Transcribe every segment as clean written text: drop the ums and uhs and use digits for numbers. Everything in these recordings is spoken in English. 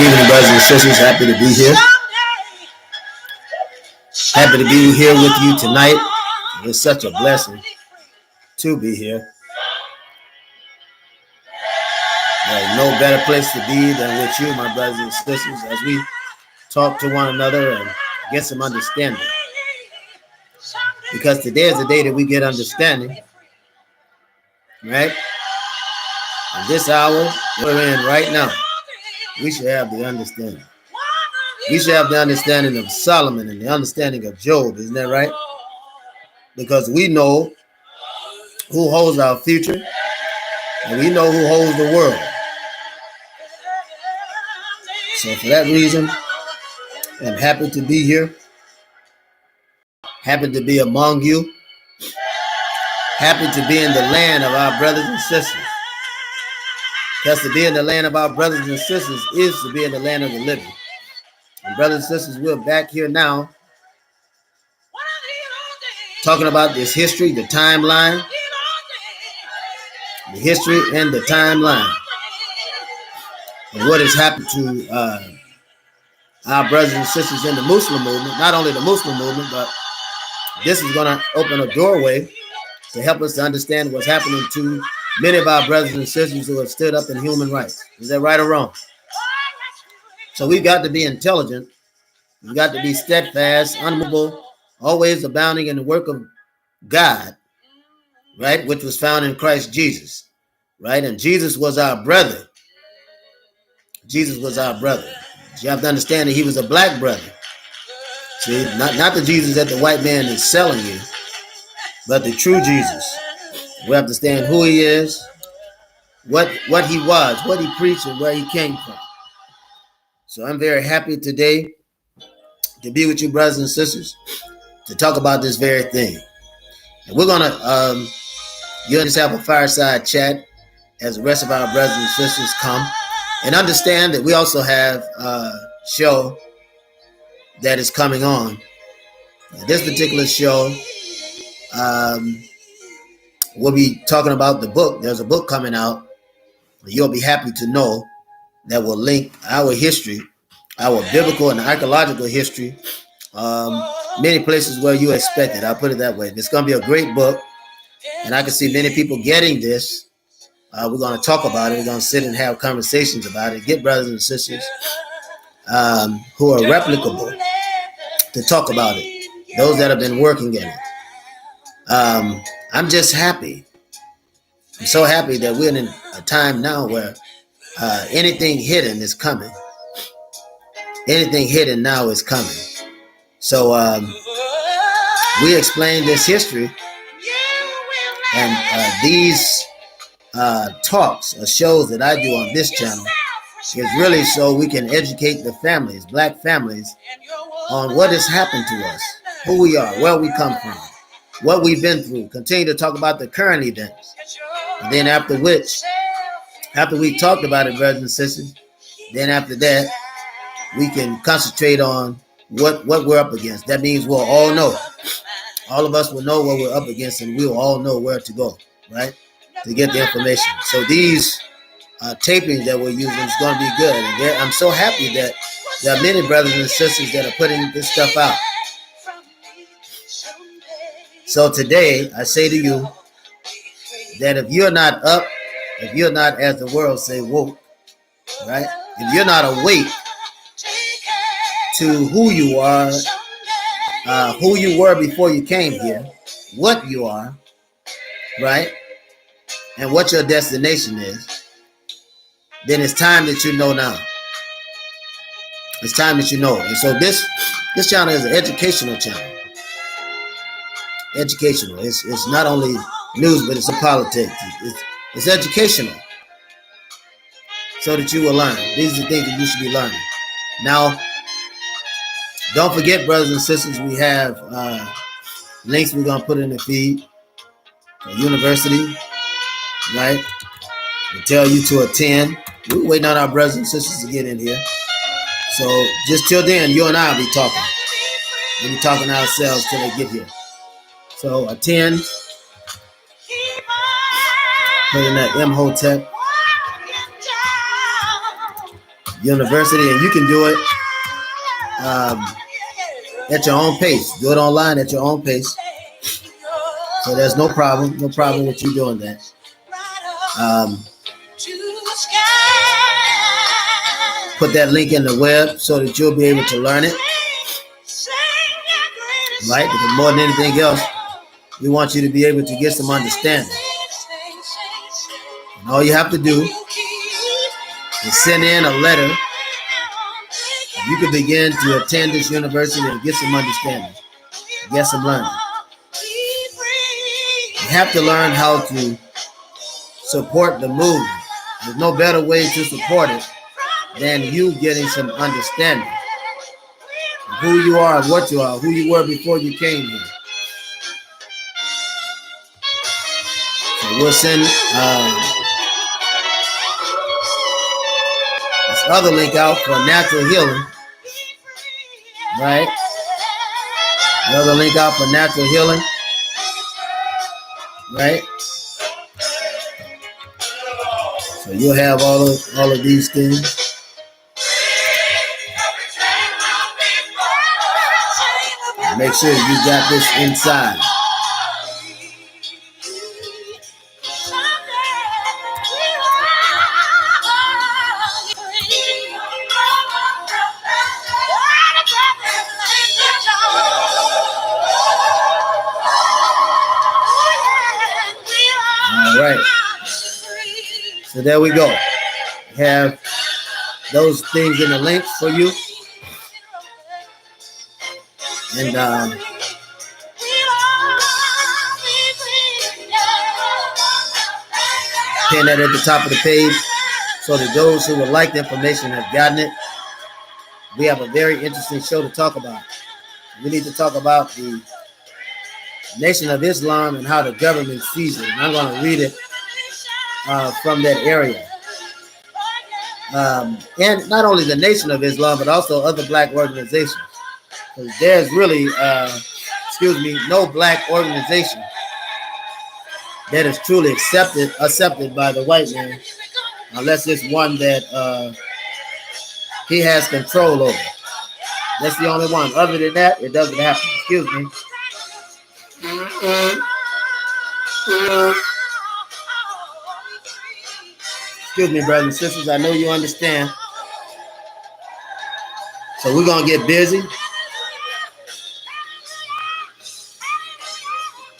evening, brothers and sisters. Happy to be here. Happy to be here with you tonight. It's such a blessing to be here. There's no better place to be than with you, my brothers and sisters, as we talk to one another and get some understanding. Because today is the day that we get understanding, right? In this hour we're in right now, we should have the understanding. We should have the understanding of Solomon and the understanding of Job, isn't that right? Because we know who holds our future, and we know who holds the world. So for that reason, I'm happy to be here. Happy to be among you. Happy to be in the land of our brothers and sisters. Because to be in the land of our brothers and sisters is to be in the land of the living. And brothers and sisters, we're back here now talking about this history, the timeline. The history and the timeline. And what has happened to our brothers and sisters in the Muslim movement. Not only the Muslim movement, but this is going to open a doorway to help us to understand what's happening to many of our brothers and sisters who have stood up in human rights. Is that right or wrong? So we've got to be intelligent. We've got to be steadfast, unmovable, always abounding in the work of God, right? Which was found in Christ Jesus, right? And Jesus was our brother. Jesus was our brother. You have to understand that he was a black brother. See, not the Jesus that the white man is selling you, but the true Jesus. We have to understand who he is, what he was, what he preached, and where he came from. So I'm very happy today to be with you, brothers and sisters, to talk about this very thing. And we're gonna just have a fireside chat as the rest of our brothers and sisters come, and understand that we also have a show that is coming on. This particular show, we'll be talking about the book. There's a book coming out. You'll be happy to know that will link our history, our biblical and archaeological history, many places where you expect it. I'll put it that way. It's going to be a great book, and I can see many people getting this. We're going to talk about it. We're going to sit and have conversations about it. Get brothers and sisters who are replicable to talk about it. Those that have been working in it. I'm just happy. I'm so happy that we're in a time now where anything hidden is coming. Anything hidden now is coming. So we explain this history, and these talks or shows that I do on this channel is really so we can educate the families, black families, on what has happened to us, who we are, where we come from, what we've been through. Continue to talk about the current events. And then after we talked about it, brothers and sisters, then after that, we can concentrate on what we're up against. That means we'll all know. All of us will know what we're up against, and we'll all know where to go, right, to get the information. So these tapings that we're using is going to be good. And I'm so happy that there are many brothers and sisters that are putting this stuff out. So today, I say to you that if you're not up, if you're not, as the world say, woke, right? If you're not awake to who you are, who you were before you came here, what you are, right? And what your destination is, then it's time that you know now. It's time that you know. And so this channel is an educational channel. Educational. It's not only news, but it's a politics. It's educational. So that you will learn. These are the things that you should be learning. Now, don't forget, brothers and sisters, we have links we're going to put in the feed. A university, right? We tell you to attend. We're waiting on our brothers and sisters to get in here. So just till then, you and I will be talking. We'll be talking to ourselves till they get here. So attend. Put in that Imhotep. University, and you can do it at your own pace. Do it online at your own pace. So there's no problem with you doing that. Put that link in the web so that you'll be able to learn it. Right? Because more than anything else, we want you to be able to get some understanding. And all you have to do is send in a letter. You can begin to attend this university and get some understanding, get some learning. You have to learn how to support the movement. There's no better way to support it than you getting some understanding of who you are, what you are, who you were before you came here. So we'll send this other link out for natural healing. Right? Another link out for natural healing. Right? So you'll have all of these things. Make sure you got this inside. All right. So there we go. Have those things in the links for you. And pin that at the top of the page so that those who would like the information have gotten it. We have a very interesting show to talk about. We need to talk about the Nation of Islam and how the government sees it. And I'm going to read it from that area. And not only the Nation of Islam, but also other black organizations. There's really, no black organization that is truly accepted by the white man, unless it's one that he has control over. That's the only one. Other than that, it doesn't happen. Excuse me. Excuse me, brothers and sisters. I know you understand. So we're going to get busy.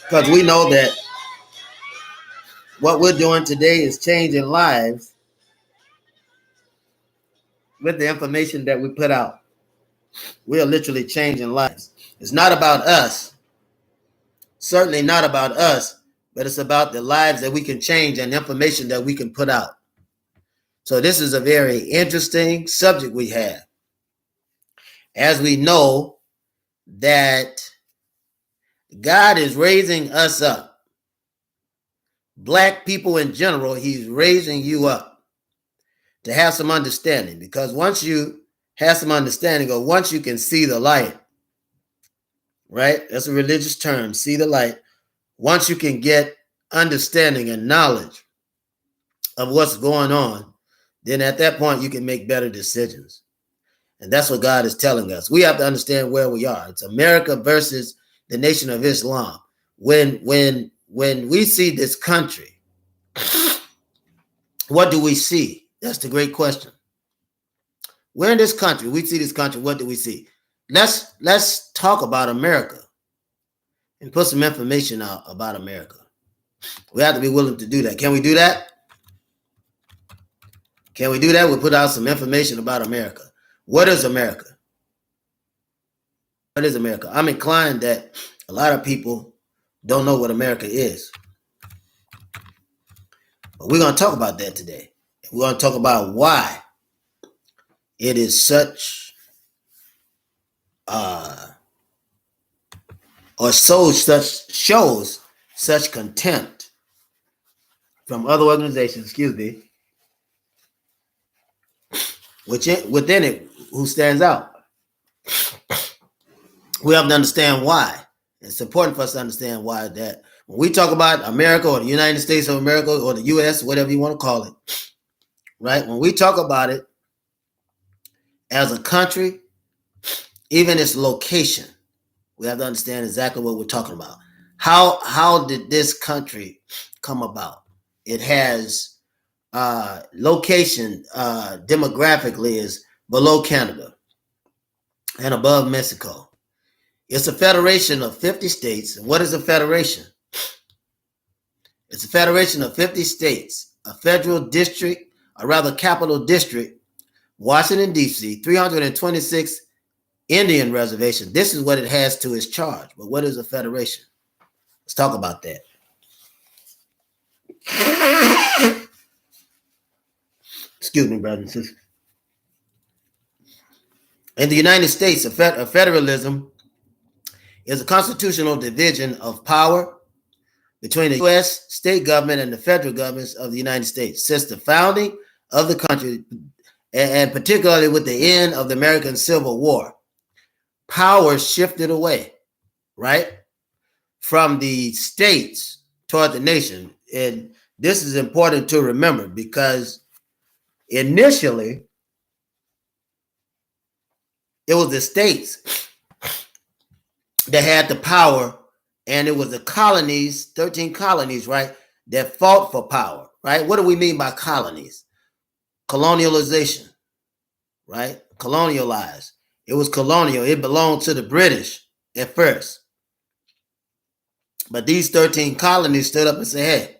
Because we know that what we're doing today is changing lives with the information that we put out. We are literally changing lives. It's not about us. Certainly not about us, but it's about the lives that we can change and information that we can put out. So this is a very interesting subject we have. As we know that God is raising us up. Black people in general, he's raising you up to have some understanding. Because once you have some understanding, or once you can see the light, right? That's a religious term, see the light. Once you can get understanding and knowledge of what's going on, then at that point you can make better decisions. And that's what God is telling us. We have to understand where we are. It's America versus the Nation of Islam. When we see this country, what do we see? That's the great question. We're in this country. We see this country. What do we see? Let's talk about America and put some information out about America. We have to be willing to do that. Can we do that? Can we do that? We'll put out some information about America. What is America? What is America? I'm inclined that a lot of people don't know what America is. But we're going to talk about that today. We're going to talk about why it is such shows such contempt from other organizations, within it, who stands out. We have to understand why. It's important for us to understand why that when we talk about America or the United States of America or the U.S., whatever you want to call it, right? When we talk about it, as a country, even its location. We have to understand exactly what we're talking about. How did this country come about? It has location demographically is below Canada and above Mexico. It's a federation of 50 states. And what is a federation? It's a federation of 50 states, a federal district, or rather capital district, Washington, D.C., 326 Indian reservation. This is what it has to its charge. But what is a federation? Let's talk about that. Excuse me, brothers and sisters. In the United States, a federalism is a constitutional division of power between the U.S. state government and the federal governments of the United States. Since the founding of the country, and particularly with the end of the American Civil War, power shifted away, right, from the states toward the nation. And this is important to remember because initially it was the states that had the power, and it was the colonies, 13 colonies, right, that fought for power, right? What do we mean by colonies? Colonialization, right? Colonialized. It was colonial. It belonged to the British at first. But these 13 colonies stood up and said, hey,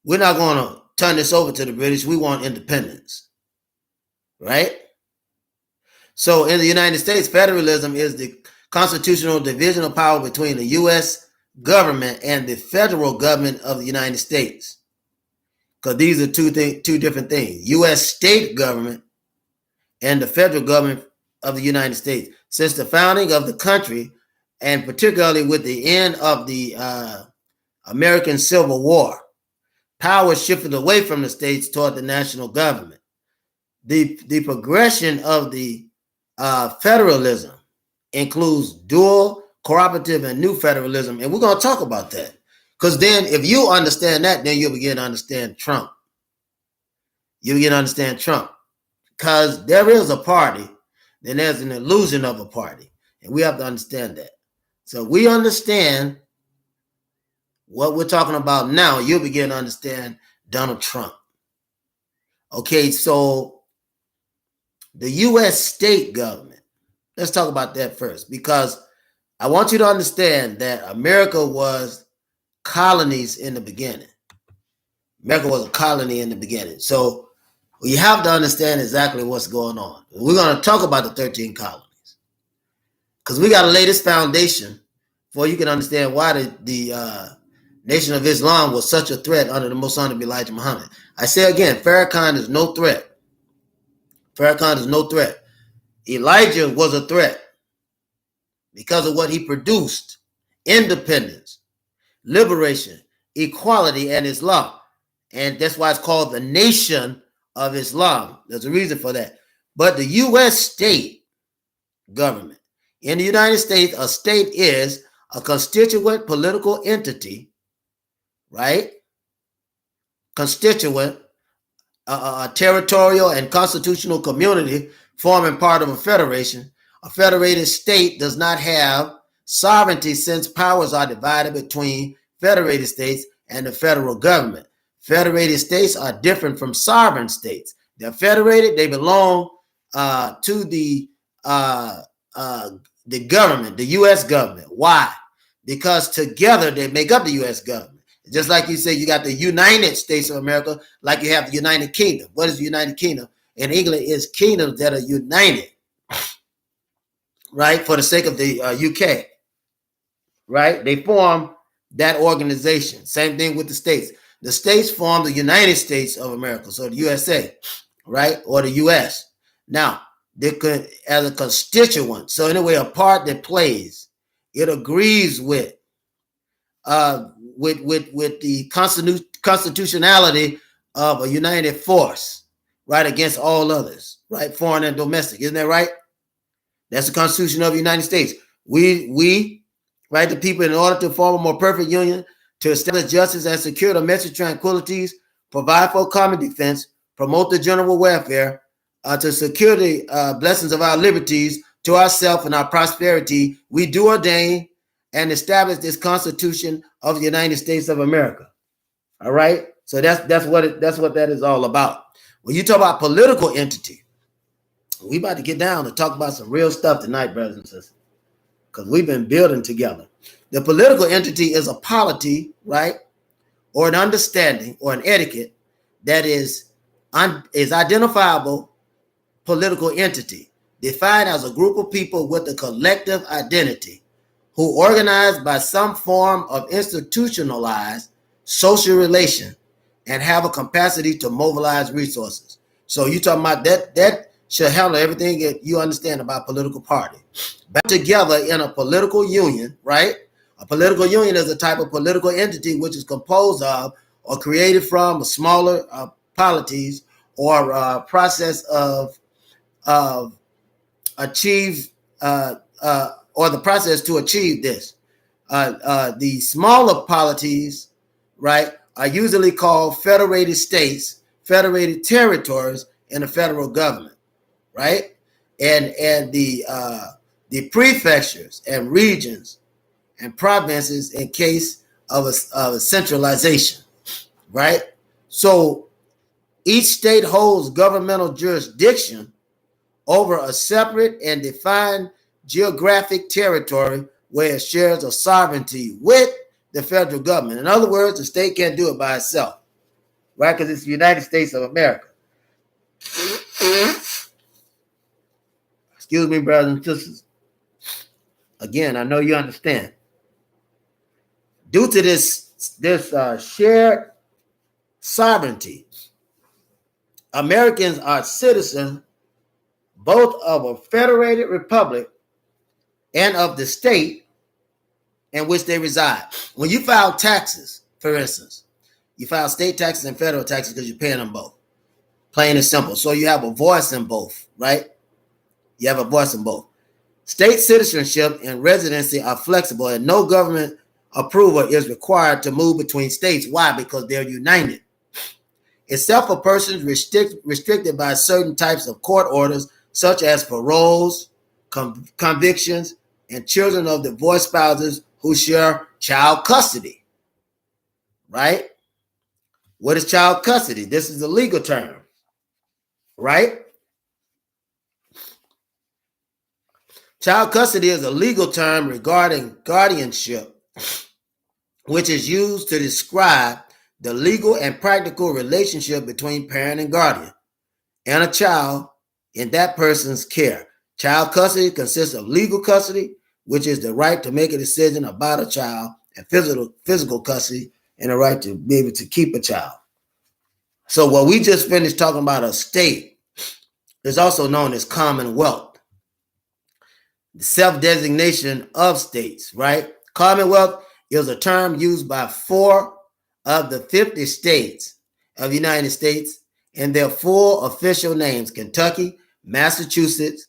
we're not going to turn this over to the British. We want independence, right? So in the United States, federalism is the constitutional division of power between the U.S. government and the federal government of the United States. Because these are two different things. U.S. state government and the federal government of the United States. Since the founding of the country, and particularly with the end of the American Civil War, power shifted away from the states toward the national government. The progression of the federalism includes dual, cooperative, and new federalism. And we're going to talk about that. Because then if you understand that, then you'll begin to understand Trump. You begin to understand Trump. Because there is a party, then there's an illusion of a party. And we have to understand that. So we understand what we're talking about now, you'll begin to understand Donald Trump. Okay, so the U.S. state government, let's talk about that first, because I want you to understand that America was colonies in the beginning. America was a colony in the beginning. So you have to understand exactly what's going on. We're going to talk about the 13 colonies because we got to lay this foundation before you can understand why the Nation of Islam was such a threat under the Most Honorable Elijah Muhammad. I say again, Farrakhan is no threat. Farrakhan is no threat. Elijah was a threat because of what he produced: independence, liberation, equality, and Islam. And that's why it's called the Nation of Islam. There's a reason for that. But the U.S. state government, in the United States, a state is a constituent political entity, right? Constituent, a territorial and constitutional community forming part of a federation. A federated state does not have sovereignty since powers are divided between federated states and the federal government. Federated states are different from sovereign states. They're federated, they belong to the government, the U.S. government. Why? Because together they make up the U.S. government. Just like you say, you got the United States of America, like you have the United Kingdom. What is the United Kingdom? In England, it's kingdoms that are united, right? For the sake of the UK, right? They form that organization. Same thing with the states. The states form the United States of America, so the USA, right? Or the US. Now, they could, as a constituent, so anyway, a part that plays, it agrees with the constitutionality of a united force, right, against all others, right, foreign and domestic. Isn't that right? That's the Constitution of the United States. We, right, the people, in order to form a more perfect union, to establish justice and secure domestic tranquilities, provide for common defense, promote the general welfare to secure the blessings of our liberties to ourselves and our prosperity, we do ordain and establish this Constitution of the United States of America. All right, so that's what that is all about. When you talk about political entity, we about to get down to talk about some real stuff tonight, brothers and sisters, because we've been building together. The political entity is a polity, right, or an understanding or an etiquette that is identifiable political entity, defined as a group of people with a collective identity who organize by some form of institutionalized social relation and have a capacity to mobilize resources. So you talking about that should handle everything that you understand about political party. Back together in a political union, right? A political union is a type of political entity which is composed of or created from a smaller polities or process of achieve or the process to achieve this. The smaller polities, right, are usually called federated states, federated territories, and the federal government, right? And the prefectures and regions and provinces in case of a centralization, right? So each state holds governmental jurisdiction over a separate and defined geographic territory where it shares a sovereignty with the federal government. In other words, the state can't do it by itself, right? Because it's the United States of America. Excuse me, brothers and sisters. Again, I know you understand. Due to this shared sovereignty, Americans are citizens both of a federated republic and of the state in which they reside. When you file taxes, for instance, you file state taxes and federal taxes because you're paying them both. Plain and simple. So you have a voice in both, right? You have a voice in both. State citizenship and residency are flexible, and no government approval is required to move between states. Why? Because they're united. Except for persons restricted by certain types of court orders, such as paroles, convictions, and children of divorced spouses who share child custody, right? What is child custody? This is a legal term, right? Child custody is a legal term regarding guardianship, which is used to describe the legal and practical relationship between parent and guardian and a child in that person's care. Child custody consists of legal custody, which is the right to make a decision about a child, and physical custody and the right to be able to keep a child. So what we just finished talking about, a state, is also known as commonwealth. The self-designation of states, right? Commonwealth is a term used by 4 of the 50 states of the United States and their full official names: Kentucky, Massachusetts,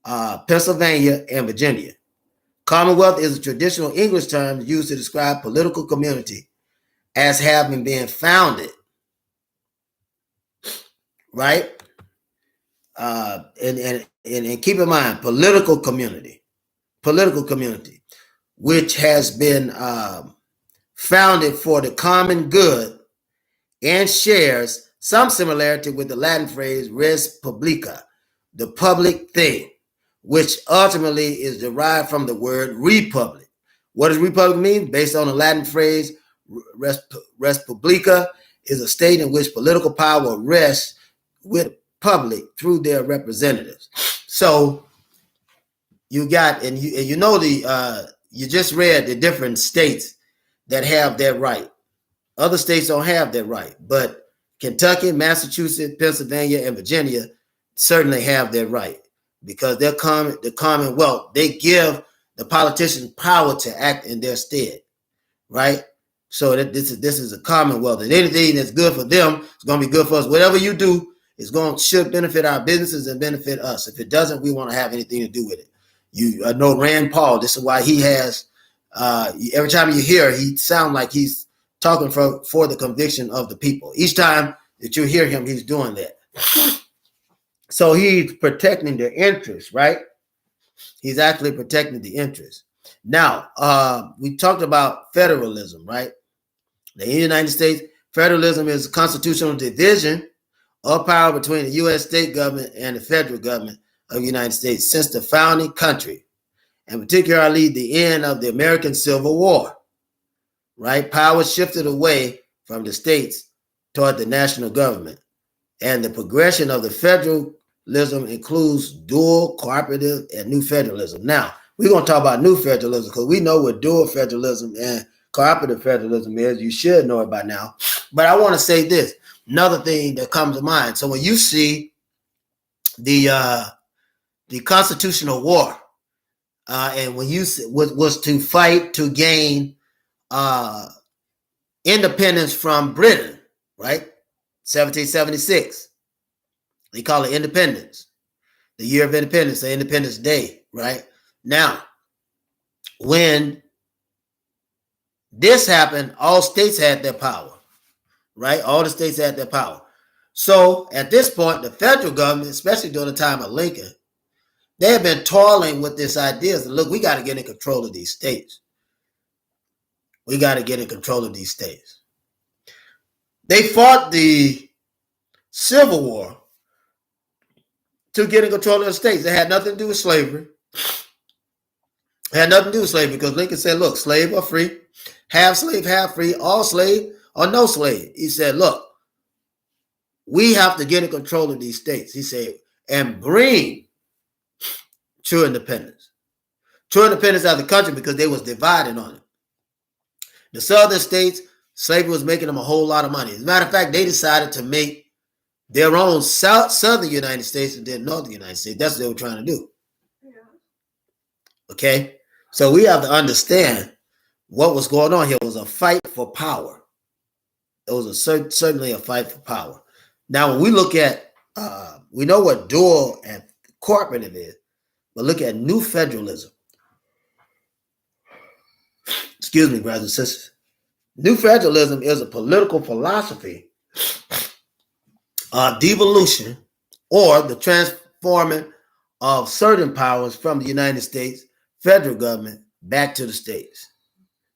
Pennsylvania, and Virginia. Commonwealth is a traditional English term used to describe political community as having been founded, right? And keep in mind, political community, which has been founded for the common good and shares some similarity with the Latin phrase res publica, the public thing, which ultimately is derived from the word republic. What does republic mean? Based on the Latin phrase res publica, is a state in which political power rests with public through their representatives. So you got, and you know you just read the different states that have that right. Other states don't have that right, but Kentucky, Massachusetts, Pennsylvania, and Virginia certainly have that right, because they're the Commonwealth. They give the politicians power to act in their stead, right? So that this is a Commonwealth, and anything that's good for them is going to be good for us. Whatever you do should benefit our businesses and benefit us. If it doesn't, we won't have anything to do with it. You know Rand Paul. This is why he has. Every time you hear, he sounds like he's talking for the conviction of the people. Each time that you hear him, he's doing that. So he's protecting their interests, right? He's actually protecting the interests. Now, we talked about federalism, right? The United States, federalism is a constitutional division of power between the U.S. state government and the federal government of the United States since the founding country, and particularly the end of the American Civil War, right? Power shifted away from the states toward the national government, and the progression of the federalism includes dual, cooperative, and new federalism. Now, we're going to talk about new federalism because we know what dual federalism and cooperative federalism is. You should know it by now. But I want to say this, another thing that comes to mind. So when you see the Constitutional War, and when you was to fight to gain independence from Britain, right? 1776. They call it independence, the year of independence, the Independence Day, right? Now, when this happened, all states had their power, right? All the states had their power. So at this point, the federal government, especially during the time of Lincoln, they have been toiling with this idea that, look, we got to get in control of these states. We got to get in control of these states. They fought the Civil War to get in control of the states. It had nothing to do with slavery. It had nothing to do with slavery because Lincoln said, look, slave or free, half slave, half free, all slave or no slave. He said, look, we have to get in control of these states. He said, and bring true independence. True independence out of the country because they was divided on it. The southern states, slavery was making them a whole lot of money. As a matter of fact, they decided to make their own southern United States and then northern United States. That's what they were trying to do. Yeah. Okay? So we have to understand what was going on here. It was a fight for power. It was certainly a fight for power. Now, when we look at, we know what dual and cooperative is, but look at new federalism. Excuse me, brothers and sisters. New federalism is a political philosophy of devolution or the transforming of certain powers from the United States federal government back to the states,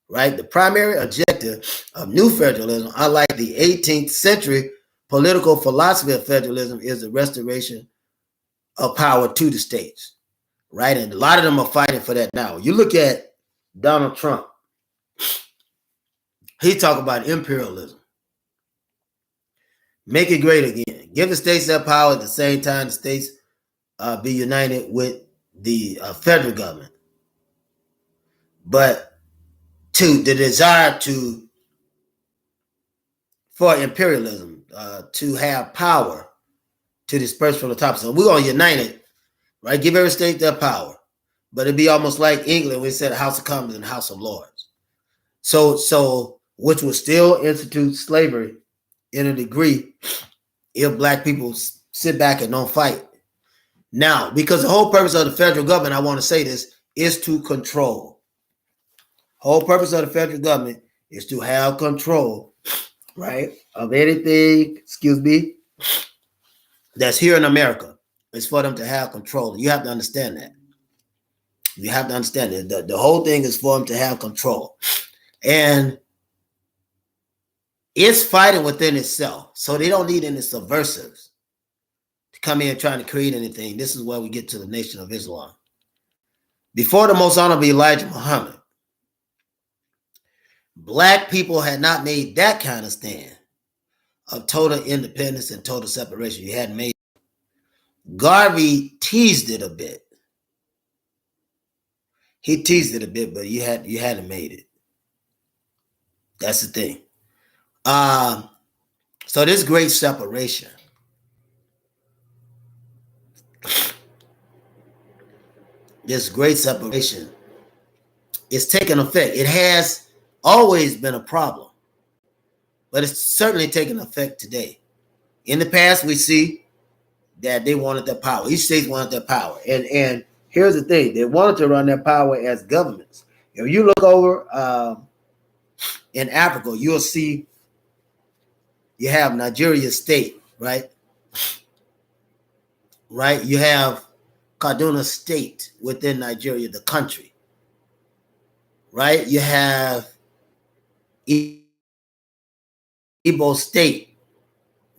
right? The primary objective of new federalism, unlike the 18th century political philosophy of federalism, is the restoration of power to the states, right? And a lot of them are fighting for that now. You look at Donald Trump, he talk about imperialism. Make it great again. Give the states their power at the same time the states be united with the federal government. But to the desire for imperialism, to have power to disperse from the top. So we're going to unite it, right? Give every state their power. But it'd be almost like England, we said House of Commons and House of Lords. So which would still institute slavery in a degree if black people sit back and don't fight. Now, because the whole purpose of the federal government, I want to say this, is to control. Whole purpose of the federal government is to have control, right, of anything, that's here in America. It's for them to have control. You have to understand that. You have to understand that the whole thing is for them to have control. And it's fighting within itself. So they don't need any subversives to come in trying to create anything. This is where we get to the Nation of Islam. Before the Most Honorable Elijah Muhammad, black people had not made that kind of stand of total independence and total separation. You hadn't made it. Garvey teased it a bit. He teased it a bit, but you hadn't made it. That's the thing. So this great separation, is taking effect. It has always been a problem, but it's certainly taking effect today. In the past, we see that they wanted their power. Each state wanted their power. And here's the thing. They wanted to run their power as governments. If you look over in Africa, you'll see you have Nigeria state, right? right? You have Kaduna State within Nigeria, the country, right? You have Igbo State,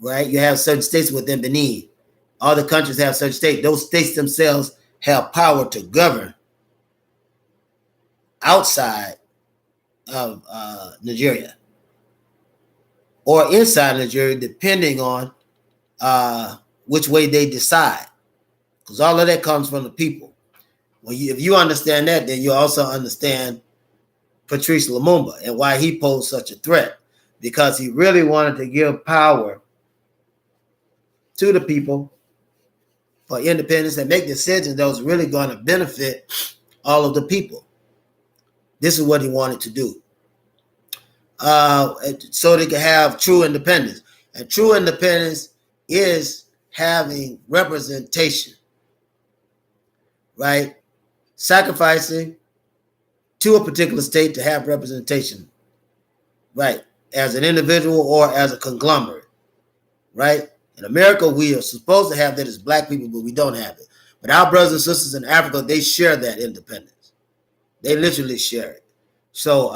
right? You have certain states within Benin. All the countries have certain states. Those states themselves have power to govern outside of Nigeria or inside Nigeria, depending on which way they decide, because all of that comes from the people. If you understand that, then you also understand Patrice Lumumba and why he posed such a threat, because he really wanted to give power to the people for independence and make decisions that was really going to benefit all of the people. This is what he wanted to do, so they could have true independence. And true independence is having representation, right? Sacrificing to a particular state to have representation, right? As an individual or as a conglomerate, right? In America, we are supposed to have that as black people, but we don't have it. But our brothers and sisters in Africa, they share that independence. They literally share it. So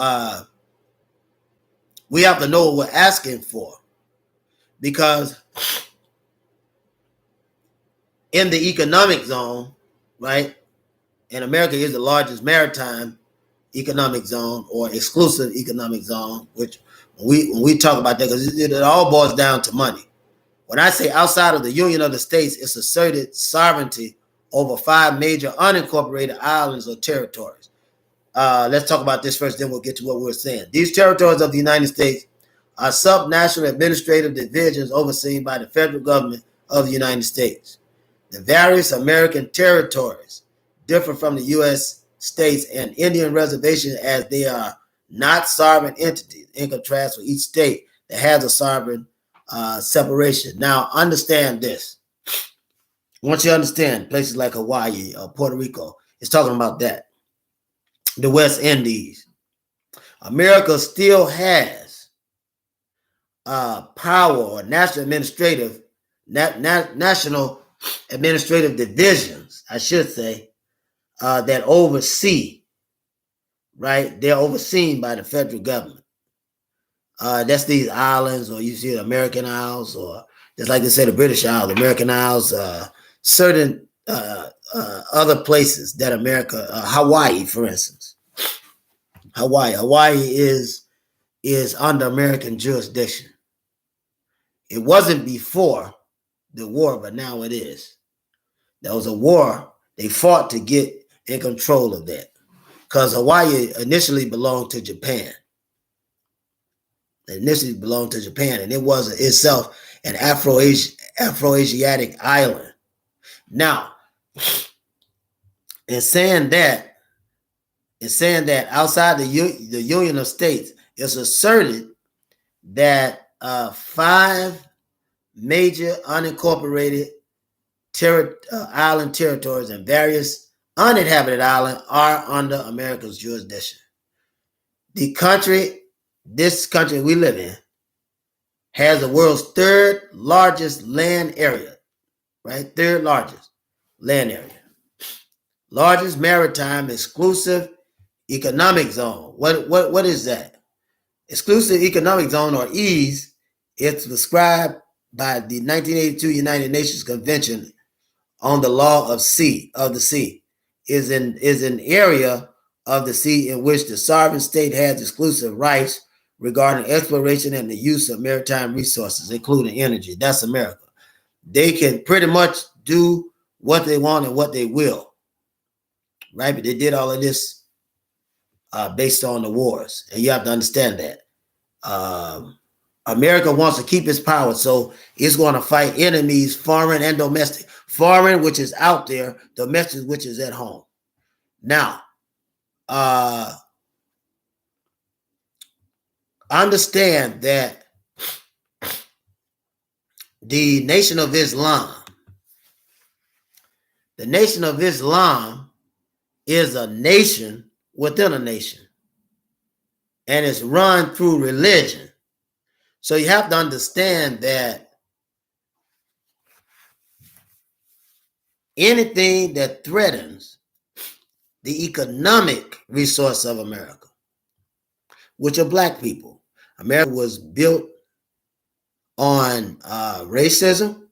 we have to know what we're asking for, because in the economic zone, right? And America is the largest maritime economic zone or exclusive economic zone, which when we talk about that, because it all boils down to money. When I say outside of the Union of the States, it's asserted sovereignty over 5 major unincorporated islands or territories. Let's talk about this first, then we'll get to what we were saying. These territories of the United States are subnational administrative divisions overseen by the federal government of the United States. The various American territories differ from the U.S. states and Indian reservations, as they are not sovereign entities, in contrast with each state that has a sovereign separation. Now, understand this. Once you understand places like Hawaii or Puerto Rico, it's talking about that. The West Indies. America still has power or national administrative divisions, I should say, that oversee, right? They're overseen by the federal government. That's these islands, or you see the American Isles, or just like they say, the British Isles, American Isles, certain other places that America, Hawaii, for instance. Hawaii is under American jurisdiction. It wasn't before the war, but now it is. There was a war. They fought to get in control of that, because Hawaii initially belonged to Japan. And it was itself an Afro-Asiatic island. Now, in saying that outside the Union of States, it's asserted that 5 major unincorporated island territories and various uninhabited islands are under America's jurisdiction. This country we live in, has the world's 3rd largest land area, right? 3rd largest land area. Largest maritime exclusive economic zone. What is that? Exclusive economic zone, or EEZ, it's described by the 1982 United Nations Convention on the Law of the Sea, is an area of the sea in which the sovereign state has exclusive rights regarding exploration and the use of maritime resources, including energy. That's America. They can pretty much do what they want and what they will, right? But they did all of this based on the wars, and you have to understand that. America wants to keep its power, so it's going to fight enemies, foreign and domestic. Foreign, which is out there; domestic, which is at home. Now, understand that the Nation of Islam is a nation within a nation, and it's run through religion. So you have to understand that anything that threatens the economic resource of America, which are black people. America was built on racism.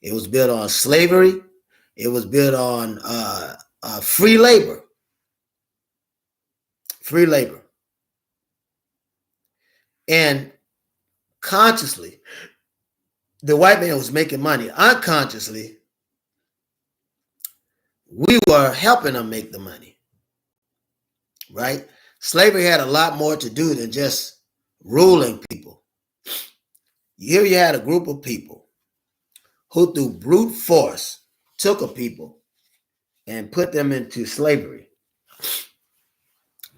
It was built on slavery. It was built on free labor. Free labor. And consciously, the white man was making money. Unconsciously, we were helping them make the money, right? Slavery had a lot more to do than just ruling people. Here you had a group of people who through brute force took a people and put them into slavery.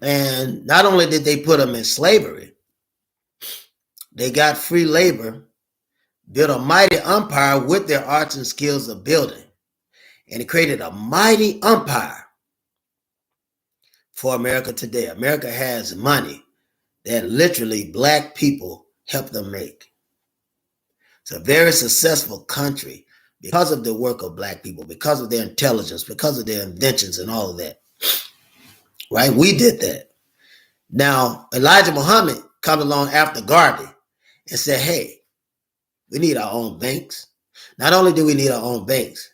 And not only did they put them in slavery, they got free labor, built a mighty empire with their arts and skills of building. And it created a mighty empire for America today. America has money that literally black people help them make. It's a very successful country because of the work of black people, because of their intelligence, because of their inventions and all of that. Right? We did that. Now, Elijah Muhammad comes along after Garvey and said, hey, we need our own banks. Not only do we need our own banks,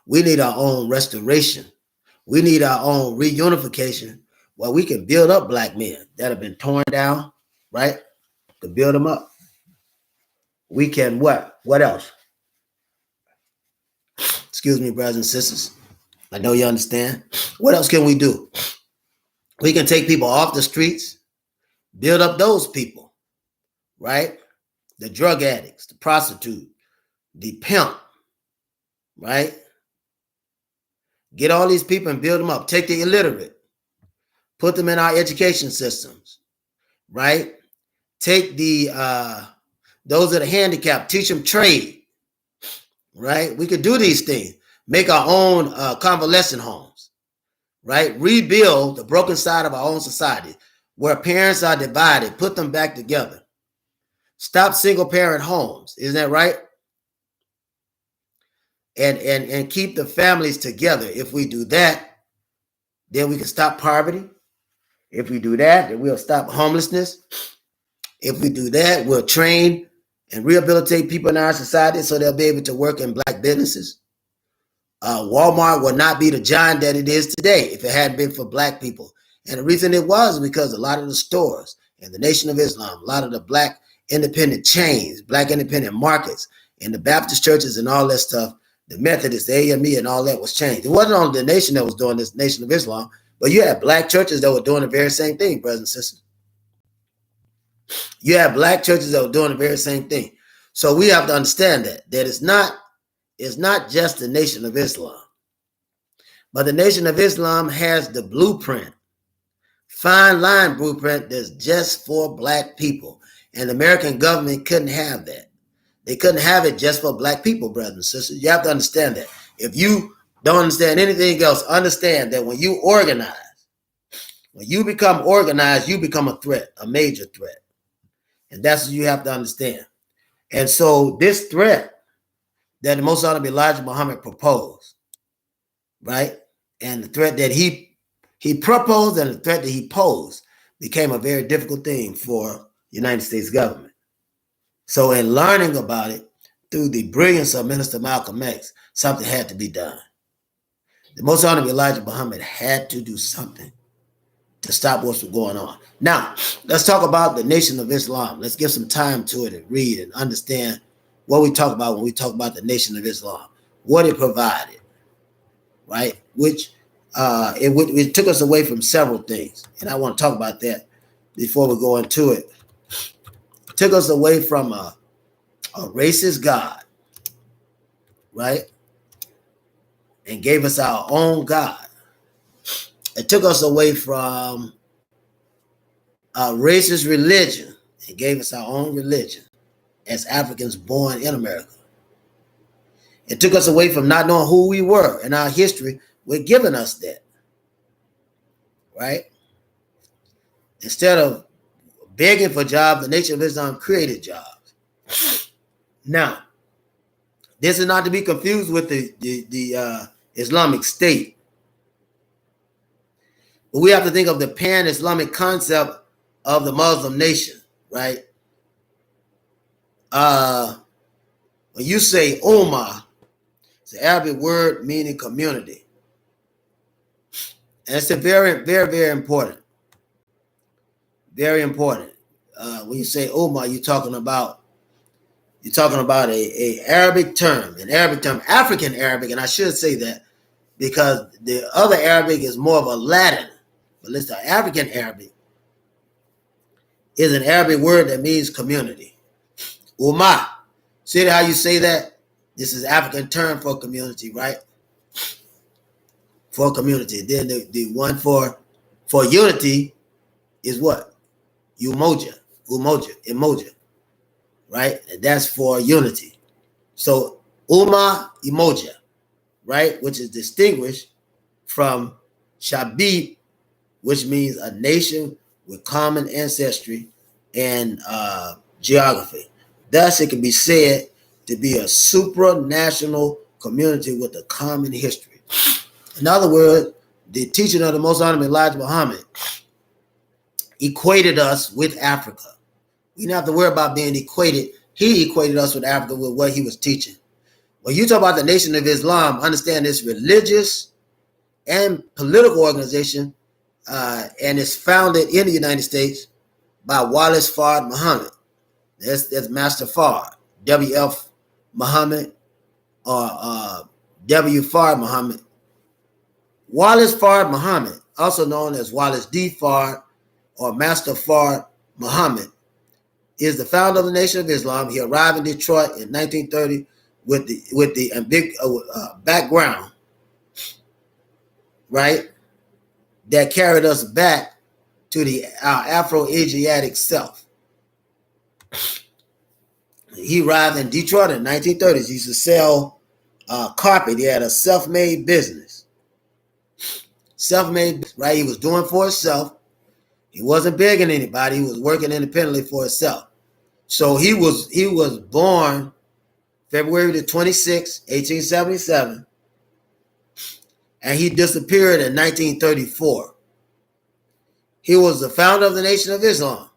we need our own restoration. We need our own reunification where we can build up black men that have been torn down, right? To build them up. We can what? What else? Excuse me, brothers and sisters. I know you understand. What else can we do? We can take people off the streets, build up those people, right? The drug addicts, the prostitute, the pimp, right? Get all these people and build them up. Take the illiterate, put them in our education systems, right? Take the those that are handicapped, teach them trade, right? We could do these things. Make our own convalescent homes, right? Rebuild the broken side of our own society where parents are divided, put them back together. Stop single parent homes, isn't that right? And keep the families together. If we do that, then we can stop poverty. If we do that, then we'll stop homelessness. If we do that, we'll train and rehabilitate people in our society so they'll be able to work in black businesses. Walmart would not be the giant that it is today if it hadn't been for black people. And the reason it was because a lot of the stores and the Nation of Islam, a lot of the black independent chains, black independent markets, and the Baptist churches and all that stuff, the Methodists, the AME and all that was changed. It wasn't only the nation that was doing this, Nation of Islam, but you had black churches that were doing the very same thing, brothers and sisters. You have black churches that were doing the very same thing. So we have to understand that it's not just the Nation of Islam, but the Nation of Islam has the blueprint, fine line blueprint that's just for black people. And the American government couldn't have that. They couldn't have it just for black people, brothers and sisters. You have to understand that. If you don't understand anything else, understand that when you organize, when you become organized, you become a threat, a major threat. And that's what you have to understand. And so this threat that the Most Honorable Elijah Muhammad proposed, right? And the threat that he proposed and the threat that he posed became a very difficult thing for the United States government. So in learning about it through the brilliance of Minister Malcolm X, something had to be done. The Most Honorable Elijah Muhammad had to do something to stop what's going on. Now, let's talk about the Nation of Islam. Let's give some time to it and read and understand what we talk about when we talk about the Nation of Islam, what it provided, right? Which it took us away from several things. And I want to talk about that before we go into it. It took us away from a racist God, right? And gave us our own God. It took us away from a racist religion and gave us our own religion as Africans born in America. It took us away from not knowing who we were and our history. We're giving us that, right? Instead of begging for jobs, the Nation of Islam created jobs. Now, this is not to be confused with the Islamic State. But we have to think of the pan-Islamic concept of the Muslim nation, right? When you say Ummah, it's an Arabic word meaning community. And it's a very, very, very important. Very important. When you say Ummah, you're talking about a Arabic term, African Arabic, and I should say that because the other Arabic is more of a Latin, but listen, African Arabic is an Arabic word that means community. Ummah. See how you say that? This is African term for community, right? For community. Then the one for unity is what? Umoja, right? And that's for unity. So Ummah, Umoja, right? Which is distinguished from Shabib, which means a nation with common ancestry and geography. Thus, it can be said to be a supranational community with a common history. In other words, the teaching of the Most Honorable Elijah Muhammad equated us with Africa. We didn't have to worry about being equated. He equated us with Africa with what he was teaching. When you talk about the Nation of Islam, understand this religious and political organization, and it's founded in the United States by Wallace Fard Muhammad. That's Master Fard, W.F. Muhammad, or W. Fard Muhammad. Wallace Fard Muhammad, also known as Wallace D. Fard or Master Fard Muhammad, is the founder of the Nation of Islam. He arrived in Detroit in 1930 with the big background, right, that carried us back to our Afro-Asiatic self. He arrived in Detroit in 1930s. He used to sell carpet. He had a self-made business. Self-made, right? He was doing for himself. He wasn't begging anybody. He was working independently for himself. So he was born February the 26th, 1877, and he disappeared in 1934. He was the founder of the Nation of Islam.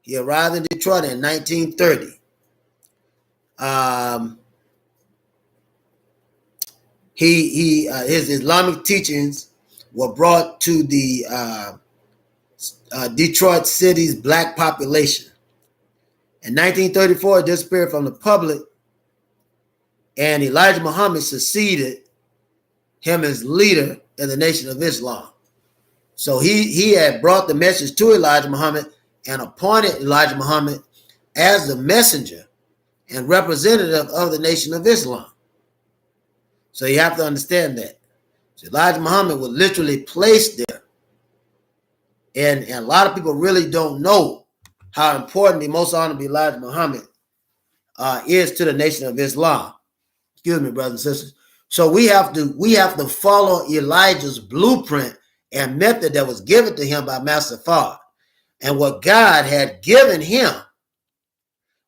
He arrived in Detroit in 1930. His Islamic teachings were brought to the Detroit city's black population. In 1934, it disappeared from the public, and Elijah Muhammad succeeded him as leader in the Nation of Islam. So he had brought the message to Elijah Muhammad and appointed Elijah Muhammad as the messenger and representative of the Nation of Islam. So you have to understand that. So Elijah Muhammad was literally placed there. And a lot of people really don't know how important the Most Honorable Elijah Muhammad is to the Nation of Islam. Excuse me, brothers and sisters. So we have to follow Elijah's blueprint and method that was given to him by Master Fard. And what God had given him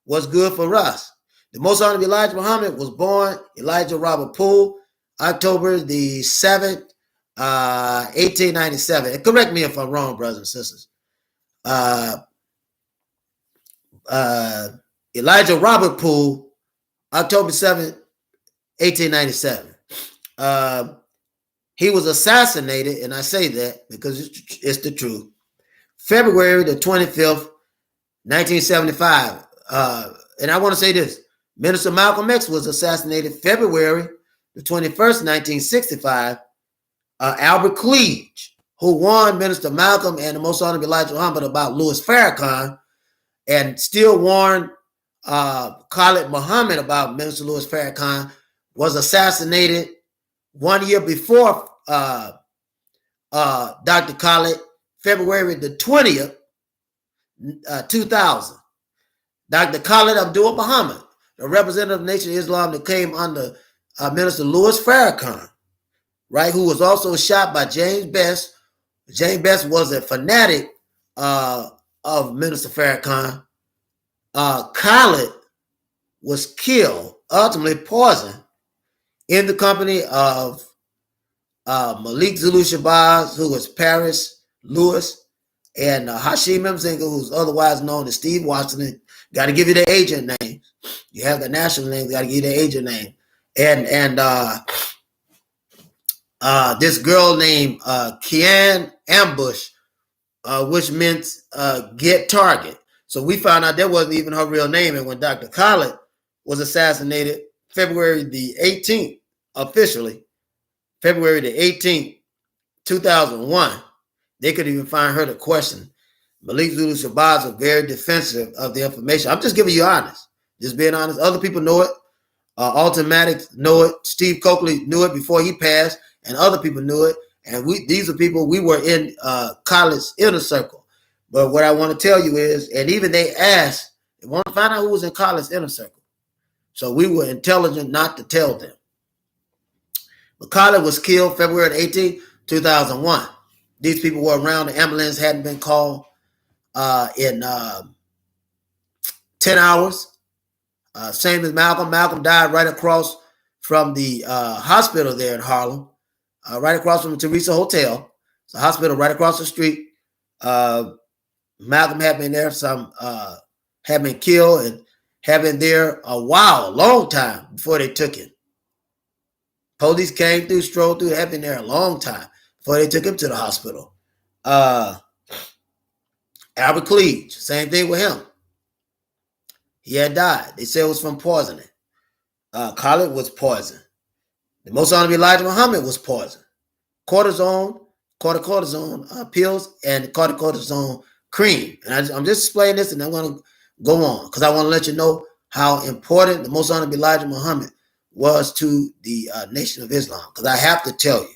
was good for us. The Most Honorable Elijah Muhammad was born Elijah Robert Poole, October the 7th, 1897. And correct me if I'm wrong, brothers and sisters. Elijah Robert Poole, October 7th, 1897. He was assassinated, and I say that because it's the truth, February the 25th, 1975. And I want to say this. Minister Malcolm X was assassinated February the 21st, 1965. Albert Cleage, who warned Minister Malcolm and the Most Honorable Elijah Muhammad about Louis Farrakhan, and still warned Khalid Muhammad about Minister Louis Farrakhan, was assassinated 1 year before Dr. Khalid, February the 20th, 2000. Dr. Khalid Abdul Muhammad, the representative of the Nation of Islam that came under Minister Louis Farrakhan, right, who was also shot by James Best. James Best was a fanatic of Minister Farrakhan. Khalid was killed, ultimately poisoned, in the company of Malik Zulu Shabazz, who was Paris Lewis, and Hashim Mzinga, who's otherwise known as Steve Washington. Got to give you the agent name. You have the national name, got to give you the agent name. And this girl named Kian Ambush, which meant get target. So we found out that wasn't even her real name. And when Dr. Khaled was assassinated February the 18th, officially, February the 18th, 2001, they could even find her to question. Malik Zulu Shabazz was very defensive of the information. I'm just giving you honest, just being honest. Other people know it. Ultimatics know it. Steve Coakley knew it before he passed, and other people knew it. And these are people we were in college inner circle. But what I want to tell you is, and even they asked, they want to find out who was in college inner circle. So we were intelligent not to tell them. But Khaled was killed February 18, 2001. These people were around. The ambulance hadn't been called in 10 hours. Same as Malcolm. Malcolm died right across from the hospital there in Harlem, right across from the Teresa Hotel. It's a hospital right across the street. Malcolm had been there. Some had been killed and had been there a long time before they took him. Police came through, strolled through, had been there a long time before they took him to the hospital. Albert Cleage, same thing with him. He had died. They said it was from poisoning. Khaled was poisoned. The Most Honorable Elijah Muhammad was poisoned. Cortisone pills and cortisone cream. And I'm just explaining this, and I'm going to go on because I want to let you know how important the Most Honorable Elijah Muhammad was to the Nation of Islam. Because I have to tell you,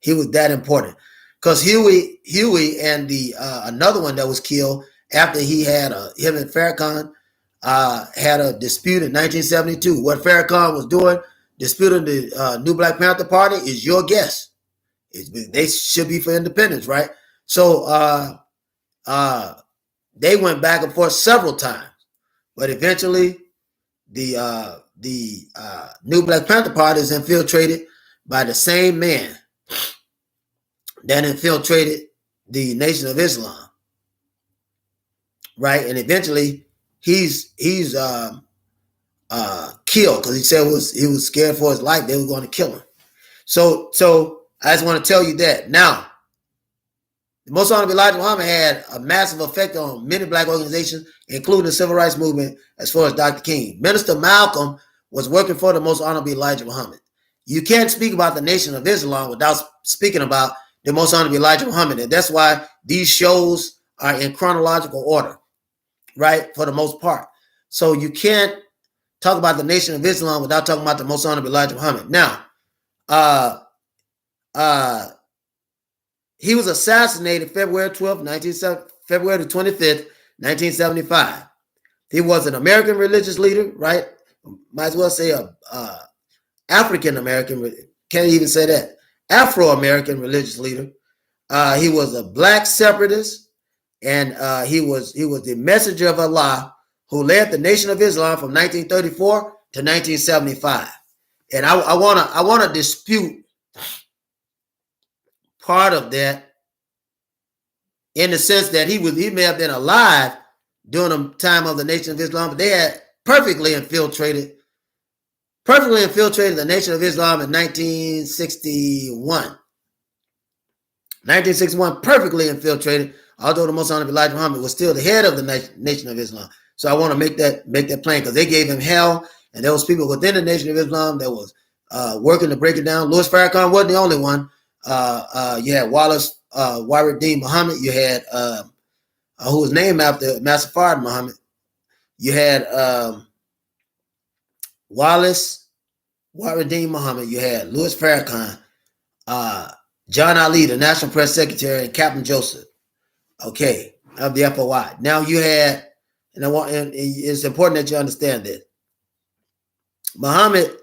he was that important. Because Huey and the another one that was killed after he had him and Farrakhan had a dispute in 1972. What Farrakhan was doing, disputing the New Black Panther Party, is your guess. They should be for independence, right? So they went back and forth several times, but eventually the New Black Panther Party is infiltrated by the same man that infiltrated the Nation of Islam, right? And eventually he's killed because he said he was scared for his life. They were going to kill him. So I just want to tell you that. Now, the Most Honorable Elijah Muhammad had a massive effect on many black organizations, including the civil rights movement, as far as Dr. King. Minister Malcolm was working for the Most Honorable Elijah Muhammad. You can't speak about the Nation of Islam without speaking about the Most Honorable Elijah Muhammad. And that's why these shows are in chronological order, right, for the most part. So you can't talk about the Nation of Islam without talking about the Most Honorable Elijah Muhammad. Now, he was assassinated February 25th, 1975. He was an American religious leader, right? Might as well say African-American, can't even say that. Afro-American religious leader. He was a black separatist, and he was the messenger of Allah who led the Nation of Islam from 1934 to 1975. And I wanna dispute part of that in the sense that he may have been alive during the time of the Nation of Islam, but they had perfectly infiltrated the Nation of Islam in 1961. 1961, perfectly infiltrated, although the Most Honorable Elijah Muhammad was still the head of the Nation of Islam. So I want to make that plain because they gave him hell, and there was people within the Nation of Islam that was working to break it down. Louis Farrakhan wasn't the only one. You had Wallace Warideen Muhammad. You had who was named after Master Fard Muhammad. You had Wallace Warideen Muhammad. You had Louis Farrakhan, John Ali, the National Press Secretary, and Captain Joseph, okay, of the FOI. Now you had, and it's important that you understand this. Muhammad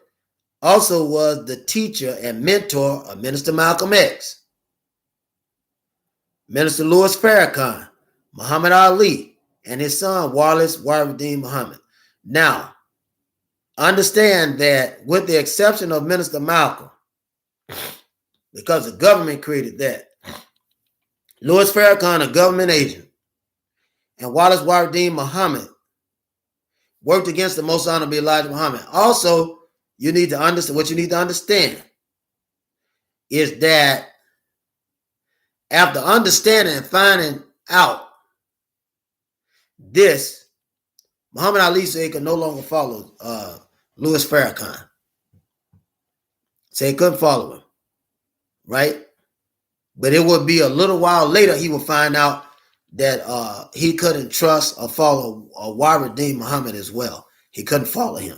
also was the teacher and mentor of Minister Malcolm X, Minister Louis Farrakhan, Muhammad Ali, and his son Wallace Warideen Muhammad. Now, understand that with the exception of Minister Malcolm, because the government created that. Louis Farrakhan, a government agent, and Wallace Wardeen Muhammad worked against the Most Honorable Elijah Muhammad. Also, you need to understand what you need to understand is that after understanding and finding out this, Muhammad Ali said he could no longer follow Louis Farrakhan. So he couldn't follow him, right? But it would be a little while later he would find out that he couldn't trust or follow Wardeen Muhammad as well. He couldn't follow him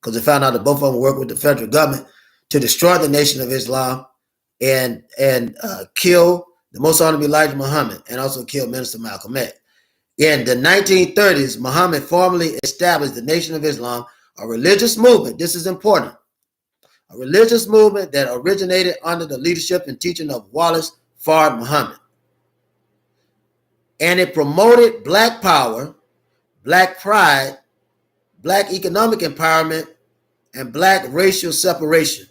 because he found out that both of them worked with the federal government to destroy the Nation of Islam and kill the Most Honorable Elijah Muhammad and also kill Minister Malcolm X. In the 1930s, Muhammad formally established the Nation of Islam, a religious movement. This is important. A religious movement that originated under the leadership and teaching of Wallace Fard Muhammad. And it promoted black power, black pride, black economic empowerment, and black racial separation.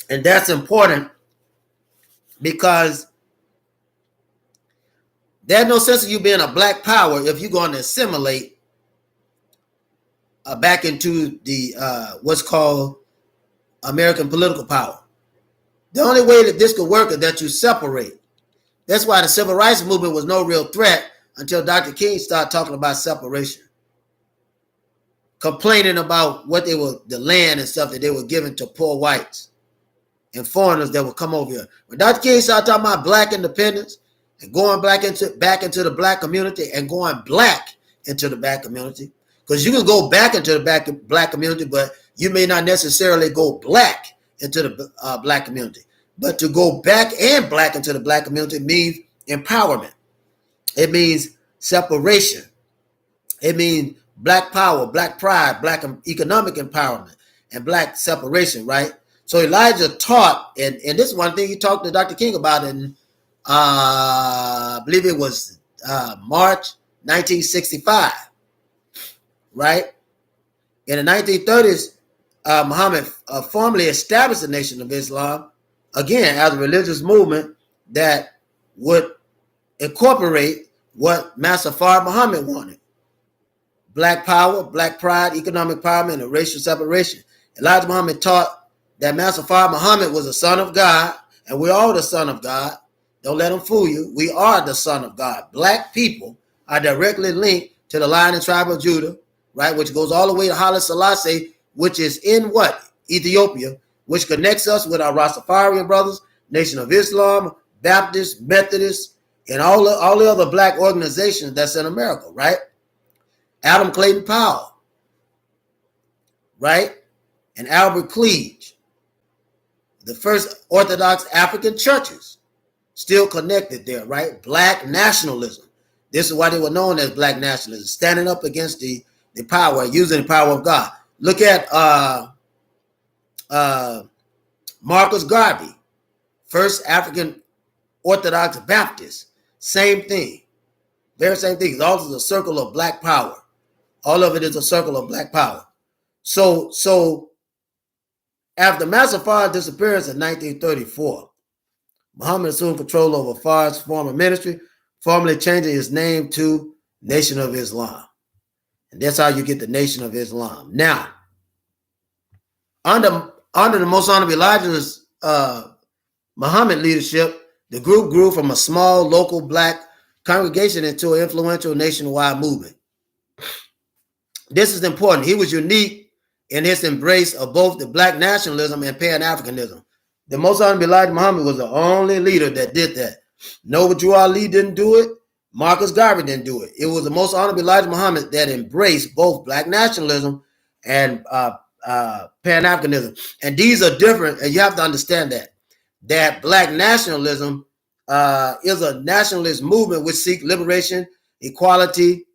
And that's important because there's no sense of you being a black power if you're going to assimilate back into the what's called American political power. The only way that this could work is that you separate. That's why the civil rights movement was no real threat until Dr. King started talking about separation, complaining about what they were, the land and stuff that they were giving to poor whites and foreigners that would come over here. When Dr. King started talking about black independence and going back into the black community and going black into the black community, because you can go back into the black community, but you may not necessarily go black into the black community. But to go back and black into the black community means empowerment. It means separation. It means black power, black pride, black economic empowerment, and black separation, right? So Elijah taught, and this is one thing he talked to Dr. King about in, I believe it was March 1965, right? In the 1930s, Muhammad formally established the Nation of Islam, again, as a religious movement that would incorporate what Master Fard Muhammad wanted. Black power, black pride, economic empowerment, and racial separation. Elijah Muhammad taught that Master Fard Muhammad was the son of God, and we're all the son of God. Don't let them fool you. We are the son of God. Black people are directly linked to the Lion and Tribe of Judah, right, which goes all the way to Haile Selassie, which is in what? Ethiopia, which connects us with our Rastafarian brothers, Nation of Islam, Baptists, Methodists, and all the other black organizations that's in America, right? Adam Clayton Powell, right? And Albert Cleage, the first Orthodox African churches still connected there, right? Black nationalism. This is why they were known as black nationalism, standing up against the power, using the power of God. Look at Marcus Garvey, first African Orthodox Baptist. Same thing. Very same thing. It's also a circle of black power. All of it is a circle of black power. So after Master Fard's disappearance in 1934, Muhammad assumed control over Fard's former ministry, formally changing his name to Nation of Islam. And that's how you get the Nation of Islam. Now, under the Most Honorable Elijah's Muhammad leadership, the group grew from a small local black congregation into an influential nationwide movement. This is important. He was unique in his embrace of both the black nationalism and Pan-Africanism. The Most Honorable Elijah Muhammad was the only leader that did that. Noble Drew Ali didn't do it. Marcus Garvey didn't do it. It was the Most Honorable Elijah Muhammad that embraced both black nationalism and Pan-Africanism. And these are different, and you have to understand that black nationalism is a nationalist movement which seeks liberation, equality,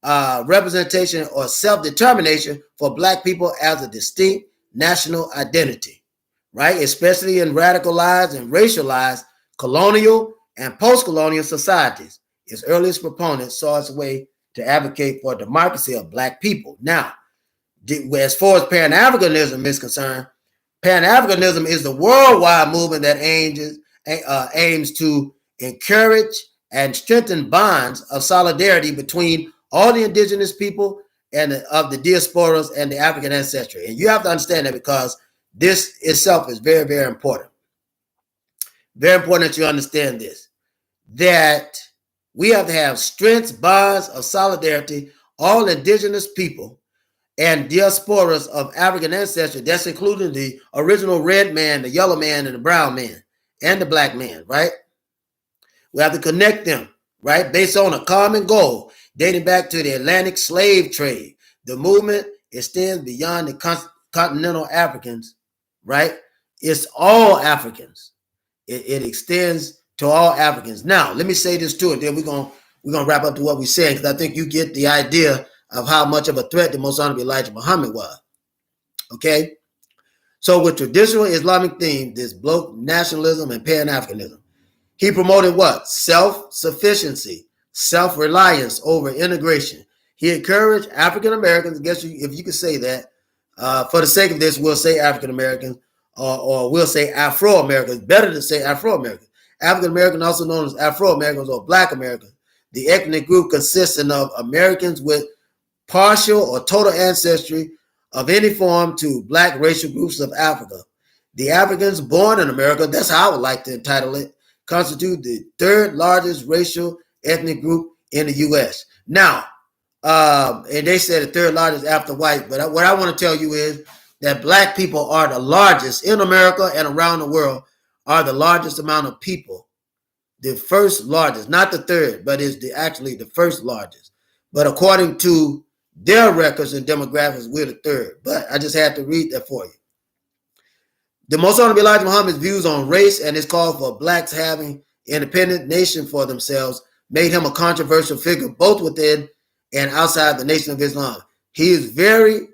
representation, or self-determination for black people as a distinct national identity, right? Especially in radicalized and racialized colonial and post-colonial societies. Its earliest proponents saw its way to advocate for democracy of black people. Now, as far as Pan-Africanism is concerned, Pan-Africanism is the worldwide movement that aims to encourage and strengthen bonds of solidarity between all the indigenous people and of the diasporas and the African ancestry. And you have to understand that, because this itself is very, very important. Very important that you understand this, that we have to have strengths, bonds of solidarity, all indigenous people and diasporas of African ancestry. That's including the original red man, the yellow man, and the brown man, and the black man, right? We have to connect them, right? Based on a common goal dating back to the Atlantic slave trade. The movement extends beyond the continental Africans, right? It's all Africans. It extends to all Africans. Now, let me say this too, and then we're gonna wrap up to what we're saying, because I think you get the idea of how much of a threat the Most Honorable Elijah Muhammad was. Okay? So with traditional Islamic themes, this bloke nationalism and Pan-Africanism, he promoted what? Self-sufficiency, self-reliance over integration. He encouraged African Americans, I guess if you could say that, for the sake of this, we'll say African Americans, or we'll say Afro-Americans. Better to say Afro-Americans. African American, also known as Afro-Americans or Black Americans. The ethnic group consisting of Americans with partial or total ancestry of any form to Black racial groups of Africa. The Africans born in America, that's how I would like to entitle it, constitute the third largest racial ethnic group in the U.S. Now, and they said the third largest after white, but what I want to tell you is that Black people are the largest in America and around the world, are the largest amount of people. The first largest, not the third, but is actually the first largest. But according to their records and demographics, we're the third. But I just had to read that for you. The Most Honorable Elijah Muhammad's views on race and his call for Blacks having independent nation for themselves made him a controversial figure both within and outside the Nation of Islam. He is very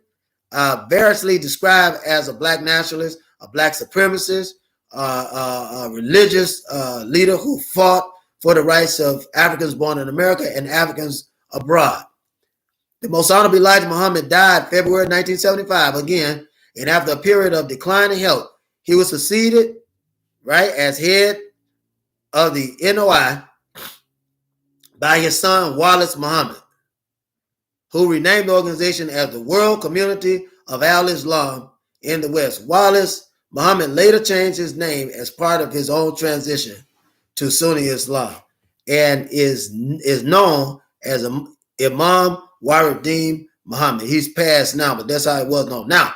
variously described as a Black nationalist, a Black supremacist, a religious leader who fought for the rights of Africans born in America and Africans abroad. The Most Honorable Elijah Muhammad died February 1975 again, and after a period of declining health, he was succeeded, right, as head of the NOI by his son Wallace Muhammad, who renamed the organization as the World Community of Al-Islam in the West. Wallace Muhammad later changed his name as part of his own transition to Sunni Islam and is known as Imam Waruddin Muhammad. He's passed now, but that's how it was known. Now,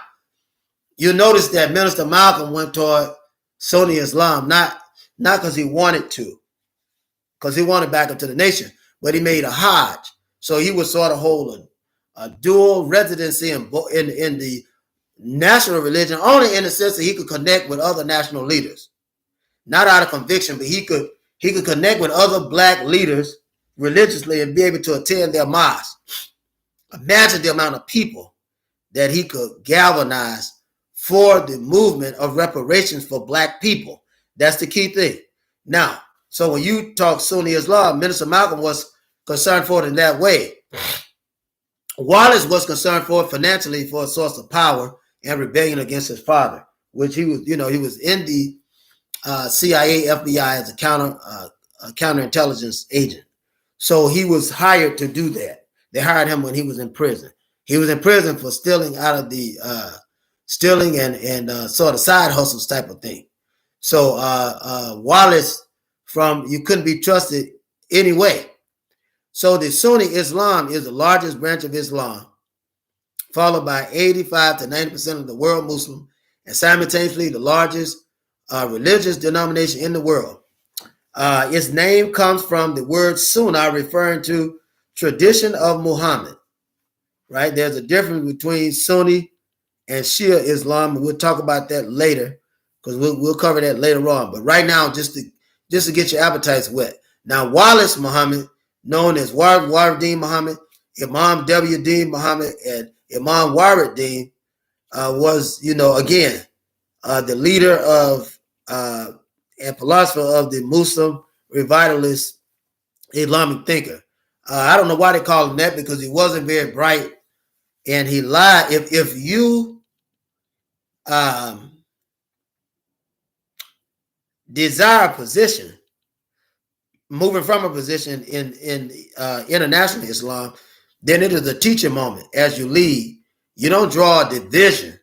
you notice that Minister Malcolm went toward Sunni Islam, not because he wanted to, because he wanted back into the nation, but he made a Hajj. So he would sort of hold a dual residency in the national religion, only in the sense that he could connect with other national leaders. Not out of conviction, but he could connect with other Black leaders religiously and be able to attend their mosque. Imagine the amount of people that he could galvanize for the movement of reparations for Black people. That's the key thing. Now, so when you talk Sunni Islam, Minister Malcolm was concerned for it in that way. Wallace was concerned for it financially, for a source of power and rebellion against his father, which he was in the CIA, FBI as a counterintelligence agent. So he was hired to do that. They hired him when he was in prison. He was in prison for stealing out of the stealing and sort of side hustles type of thing. So Wallace, you couldn't be trusted anyway. So the Sunni Islam is the largest branch of Islam, followed by 85 to 90% of the world Muslim, and simultaneously the largest religious denomination in the world. Its name comes from the word Sunnah, referring to tradition of Muhammad. Right? There's a difference between Sunni and Shia Islam, and we'll talk about that later, because we'll cover that later on. But right now, just to get your appetites wet. Now, Wallace Muhammad, known as Waruddin Muhammad, Imam W.D. Muhammad, and Imam Waruddin, was, again, the leader of and philosopher of the Muslim revivalist Islamic thinker. I don't know why they call him that, because he wasn't very bright and he lied. If you desire position, moving from a position in international Islam, then it is a teaching moment. As you lead, you don't draw a division,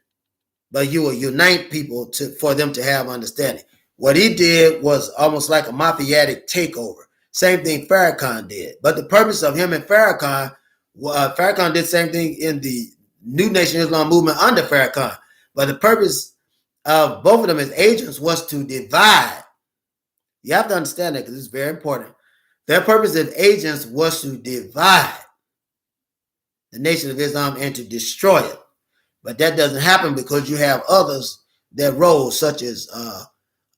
but you will unite people for them to have understanding. What he did was almost like a mafiatic takeover. Same thing Farrakhan did. But the purpose of him and Farrakhan did the same thing in the New Nation Islam movement under Farrakhan. But the purpose of both of them as agents was to divide. You have to understand that because it's very important. Their purpose as agents was to divide the Nation of Islam and to destroy it. But that doesn't happen because you have others that rose, such as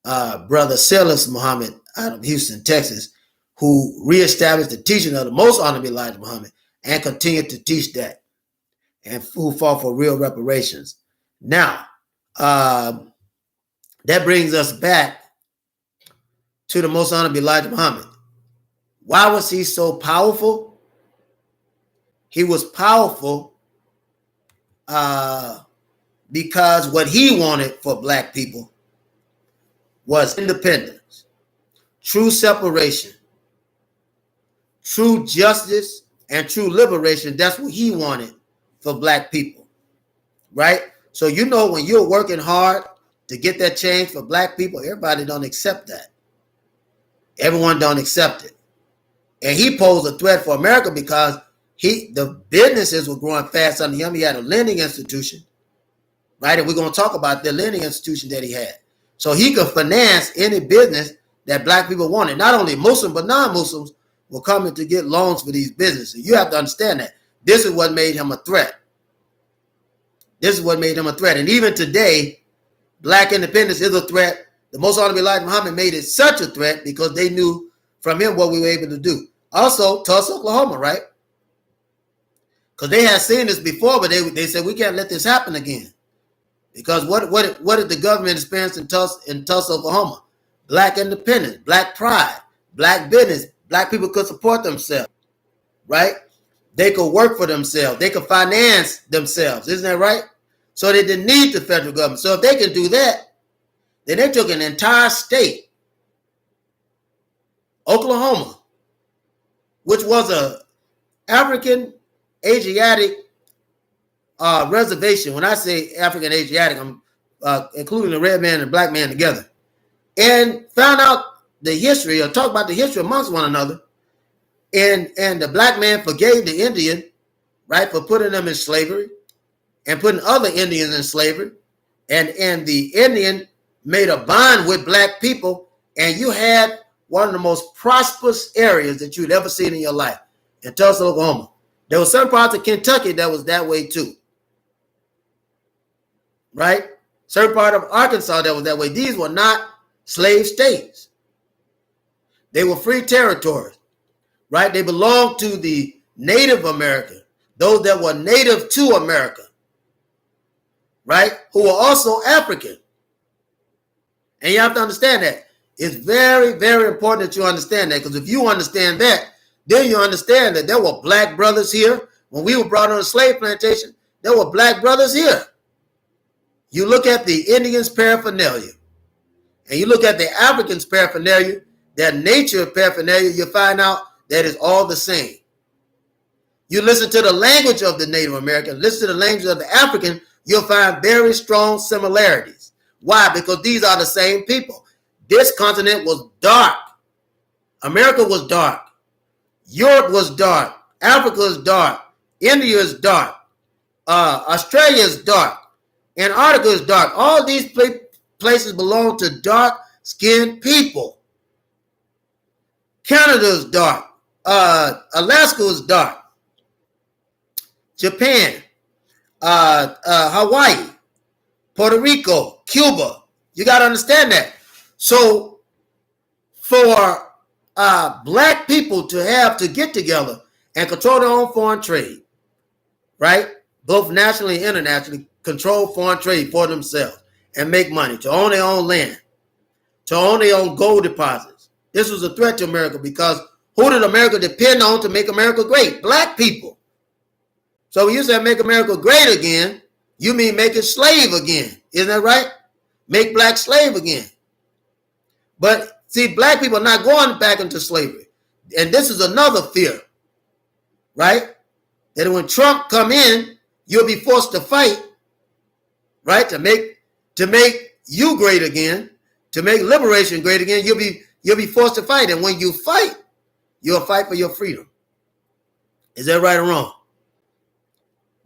Brother Silas Muhammad out of Houston, Texas, who reestablished the teaching of the Most Honorable Elijah Muhammad and continued to teach that, and who fought for real reparations. Now, that brings us back to the Most Honorable Elijah Muhammad. Why was he so powerful? He was powerful because what he wanted for black people was independence, true separation, true justice, and true liberation. That's what he wanted for black people, right? So you know, when you're working hard to get that change for black people, everybody don't accept that. Everyone don't accept it. And he posed a threat for America because the businesses were growing fast under him. He had a lending institution, right? And we're going to talk about the lending institution that he had. So he could finance any business that black people wanted. Not only Muslims, but non-Muslims were coming to get loans for these businesses. You have to understand that. This is what made him a threat. This is what made him a threat. And even today, black independence is a threat. The Most Honorable Elijah Muhammad made it such a threat because they knew from him what we were able to do. Also, Tulsa, Oklahoma, right? Because they had seen this before, but they said, we can't let this happen again. Because what did the government experience in Tulsa, Oklahoma? Black independence, black pride, black business. Black people could support themselves, right? They could work for themselves. They could finance themselves. Isn't that right? So they didn't need the federal government. So if they can do that, then they took an entire state, Oklahoma, which was a African Asiatic reservation. When I say African Asiatic, I'm including the red man and the black man together, and found out the history, or talk about the history amongst one another. And the black man forgave the Indian, right, for putting them in slavery and putting other Indians in slavery. And the Indian made a bond with black people, and you had one of the most prosperous areas that you'd ever seen in your life in Tulsa, Oklahoma. There were some parts of Kentucky that was that way too, right? Certain part of Arkansas that was that way. These were not slave states. They were free territories, right? They belonged to the Native American, those that were native to America, right? Who were also African. And you have to understand that. It's very, very important that you understand that, because if you understand that, then you understand that there were black brothers here. When we were brought on a slave plantation, there were black brothers here. You look at the Indians' paraphernalia, and you look at the Africans' paraphernalia, their nature of paraphernalia, you find out that it's all the same. You listen to the language of the Native American, listen to the language of the African, you'll find very strong similarities. Why? Because these are the same people. This continent was dark. America was dark. Europe was dark. Africa is dark. India is dark. Australia is dark. Antarctica is dark. All these places belong to dark-skinned people. Canada is dark. Alaska is dark. Japan, Hawaii, Puerto Rico, Cuba. You got to understand that. So for black people to get together and control their own foreign trade, right? Both nationally and internationally, control foreign trade for themselves and make money, to own their own land, to own their own gold deposits. This was a threat to America, because who did America depend on to make America great? Black people. So when you say make America great again, you mean make it slave again. Isn't that right? Make black slave again. But see, black people are not going back into slavery. And this is another fear, right? That when Trump come in, you'll be forced to fight, right? To make you great again, to make liberation great again, you'll be forced to fight. And when you fight, you'll fight for your freedom. Is that right or wrong?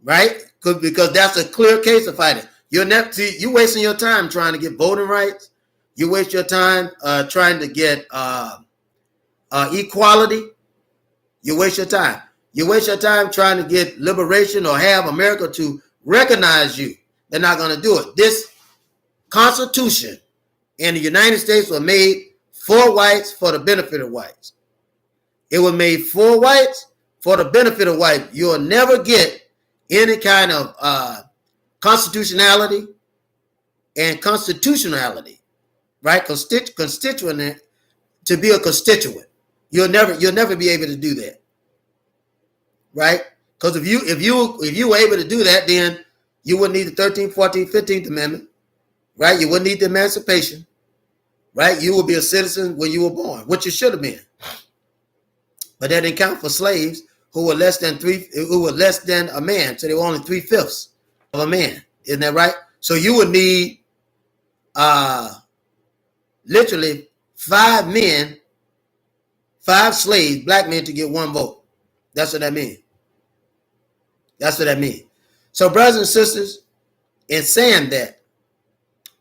Right? Because that's a clear case of fighting. You're wasting your time trying to get voting rights. You waste your time trying to get equality. You waste your time. You waste your time trying to get liberation or have America to recognize you. They're not going to do it. This Constitution in the United States was made for whites for the benefit of whites. It was made for whites for the benefit of whites. You'll never get any kind of constitutionality and constitutionality, right? Constituent to be a constituent. You'll never be able to do that. Right? Because if you were able to do that, then you wouldn't need the 13th, 14th, 15th Amendment, right? You wouldn't need the emancipation, right? You would be a citizen when you were born, which you should have been. But that didn't count for slaves who were less than a man. So they were only 3/5 of a man. Isn't that right? So you would need literally 5 men, 5 slaves, black men, to get 1 vote. That's what that means. That's what that means. So brothers and sisters, in saying that,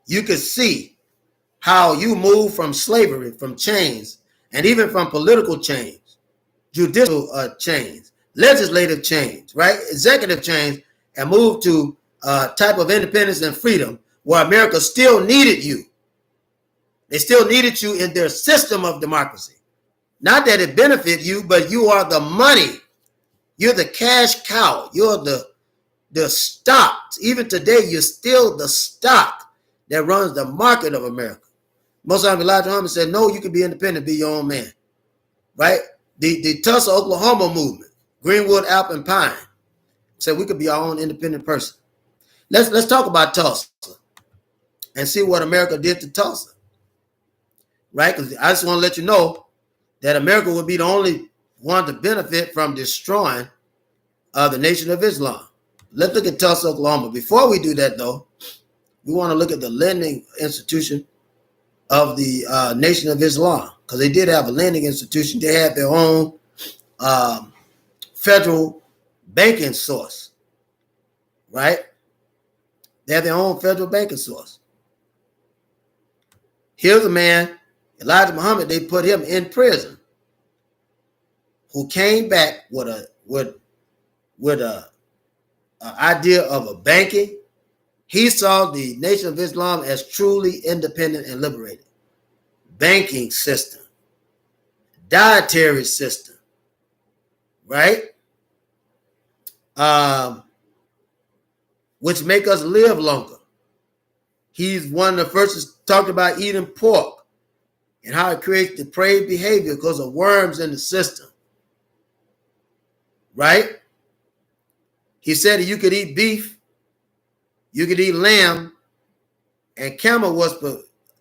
you could see how you move from slavery, from chains, and even from political chains, judicial chains, legislative chains, right? Executive chains, and move to a type of independence and freedom where America still needed you. They still needed you in their system of democracy. Not that it benefit you, but you are the money. You're the cash cow. You're the stock. Even today, you're still the stock that runs the market of America. Mauricelm-Lei Elijah Muhammad said, no, you can be independent, be your own man. Right? The Tulsa, Oklahoma movement, Greenwood, Alp, and Pine said we could be our own independent person. Let's talk about Tulsa and see what America did to Tulsa. Right? Because I just want to let you know that America would be the only one to benefit from destroying the Nation of Islam. Let's look at Tulsa, Oklahoma. Before we do that, though, we want to look at the lending institution of the Nation of Islam, because they did have a lending institution. They had their own federal banking source, right? They had their own federal banking source. Here's a man, Elijah Muhammad, they put him in prison, who came back with a idea of a banking. He saw the Nation of Islam as truly independent and liberated. Banking system, dietary system, right? Which make us live longer. He's one of the first to talk about eating pork and how it creates depraved behavior because of worms in the system. Right? He said you could eat beef, you could eat lamb, and camel was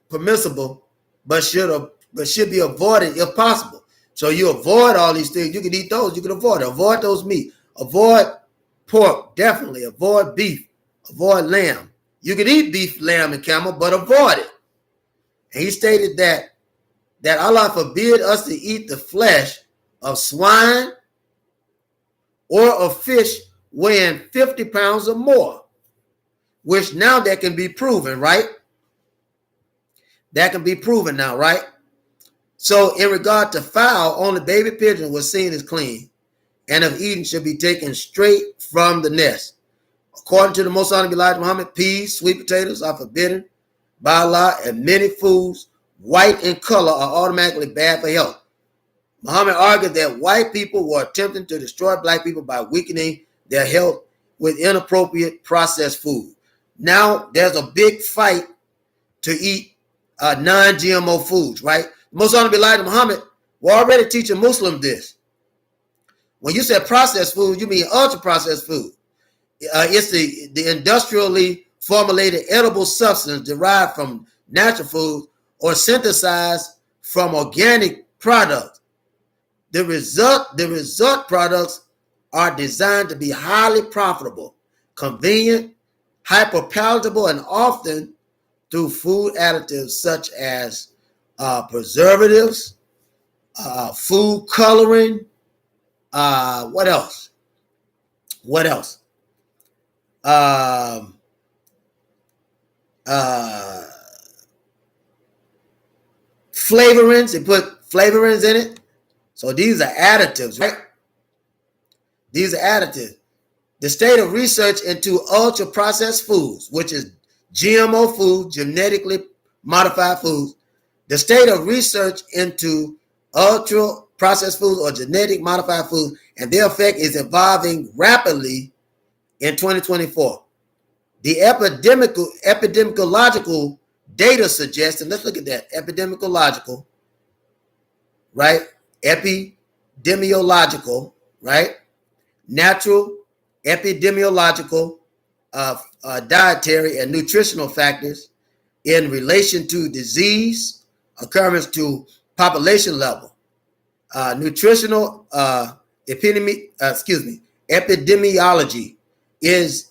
permissible, but should be avoided if possible. So you avoid all these things. You can eat those. You can avoid it. Avoid those meat. Avoid pork, definitely. Avoid beef. Avoid lamb. You can eat beef, lamb, and camel, but avoid it. And he stated that Allah forbid us to eat the flesh of swine or of fish weighing 50 pounds or more, which now that can be proven, right? That can be proven now, right? So in regard to fowl, only baby pigeon was seen as clean, and if eaten should be taken straight from the nest. According to the Most Honorable Elijah Muhammad, peas, sweet potatoes are forbidden by Allah, and many foods, white in color, are automatically bad for health. Muhammad argued that white people were attempting to destroy black people by weakening their health with inappropriate processed food. Now there's a big fight to eat non-GMO foods, right? Most Honorable Elijah Muhammad were already teaching Muslims this. When you said processed food, you mean ultra-processed food. It's the industrially formulated edible substance derived from natural food or synthesized from organic products. The result products are designed to be highly profitable, convenient, hyper-palatable, and often through food additives such as preservatives, food coloring, what else? Flavorings. They put flavorings in it. So these are additives, right? These are additives. The state of research into ultra-processed foods, which is GMO food, genetically modified foods. The state of research into ultra-processed foods or genetic modified foods and their effect is evolving rapidly in 2024. The epidemiological data suggests, and let's look at that, epidemiological, right? Epidemiological, right? Natural, epidemiological, dietary and nutritional factors in relation to disease, occurrence to population level, nutritional epidemiology is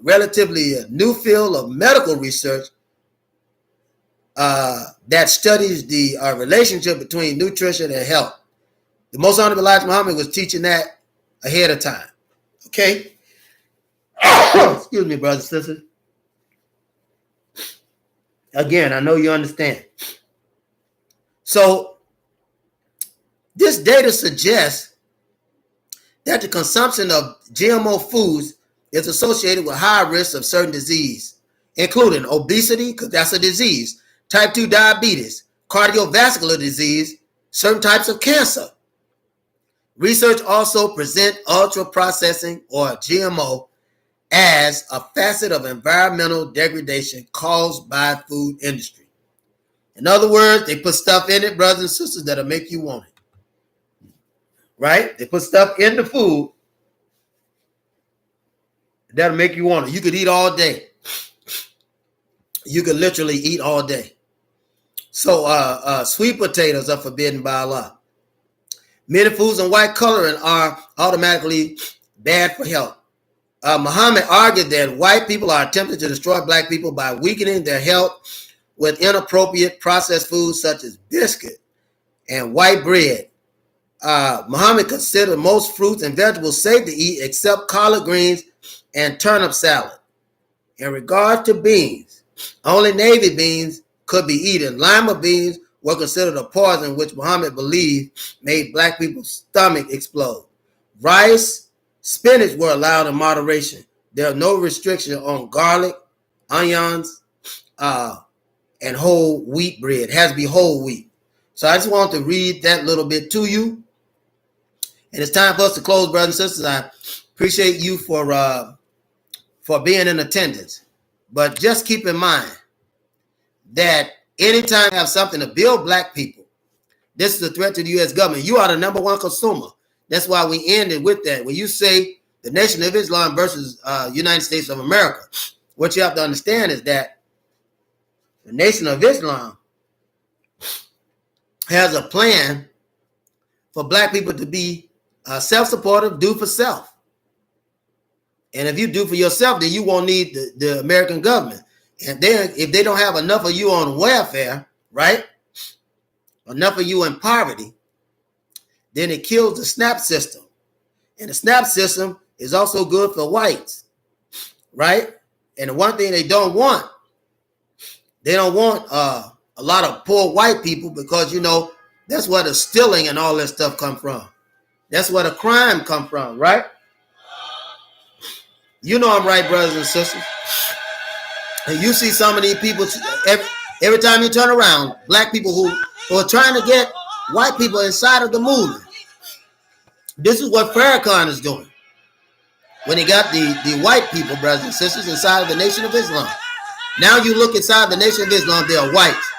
relatively a new field of medical research that studies the relationship between nutrition and health. The Most Honorable Elijah Muhammad was teaching that ahead of time. Okay? Excuse me, brothers and sisters. Again, I know you understand. So, this data suggests that the consumption of GMO foods is associated with high risks of certain disease, including obesity, because that's a disease, type 2 diabetes, cardiovascular disease, certain types of cancer. Research also presents ultra processing or GMO as a facet of environmental degradation caused by food industry. In other words, they put stuff in it, brothers and sisters, that'll make you want it. Right? They put stuff in the food that'll make you want it. You could eat all day. You could literally eat all day. So sweet potatoes are forbidden by Allah. Many foods in white coloring are automatically bad for health. Muhammad argued that white people are attempting to destroy black people by weakening their health with inappropriate processed foods such as biscuit and white bread. Muhammad considered most fruits and vegetables safe to eat except collard greens and turnip salad. In regard to beans, only navy beans could be eaten. Lima beans were considered a poison which Muhammad believed made black people's stomach explode. Rice, spinach were allowed in moderation. There are no restriction on garlic, onions, and whole wheat bread. It has to be whole wheat. So I just want to read that little bit to you. And it's time for us to close, brothers and sisters. I appreciate you for being in attendance. But just keep in mind that anytime you have something to build black people, this is a threat to the U.S. government. You are the number one consumer. That's why we ended with that. When you say the Nation of Islam versus United States of America, what you have to understand is that the Nation of Islam has a plan for black people to be self-supportive, do for self. And if you do for yourself, then you won't need the American government. And then if they don't have enough of you on welfare, right? Enough of you in poverty, then it kills the SNAP system. And the SNAP system is also good for whites, right? And the one thing they don't want a lot of poor white people because, you know, that's where the stealing and all that stuff come from. That's where the crime come from, right? You know I'm right, brothers and sisters. And you see some of these people, every time you turn around, black people who are trying to get white people inside of the movement. This is what Farrakhan is doing. When he got the white people, brothers and sisters, inside of the Nation of Islam. Now you look inside the Nation of Islam, they are whites.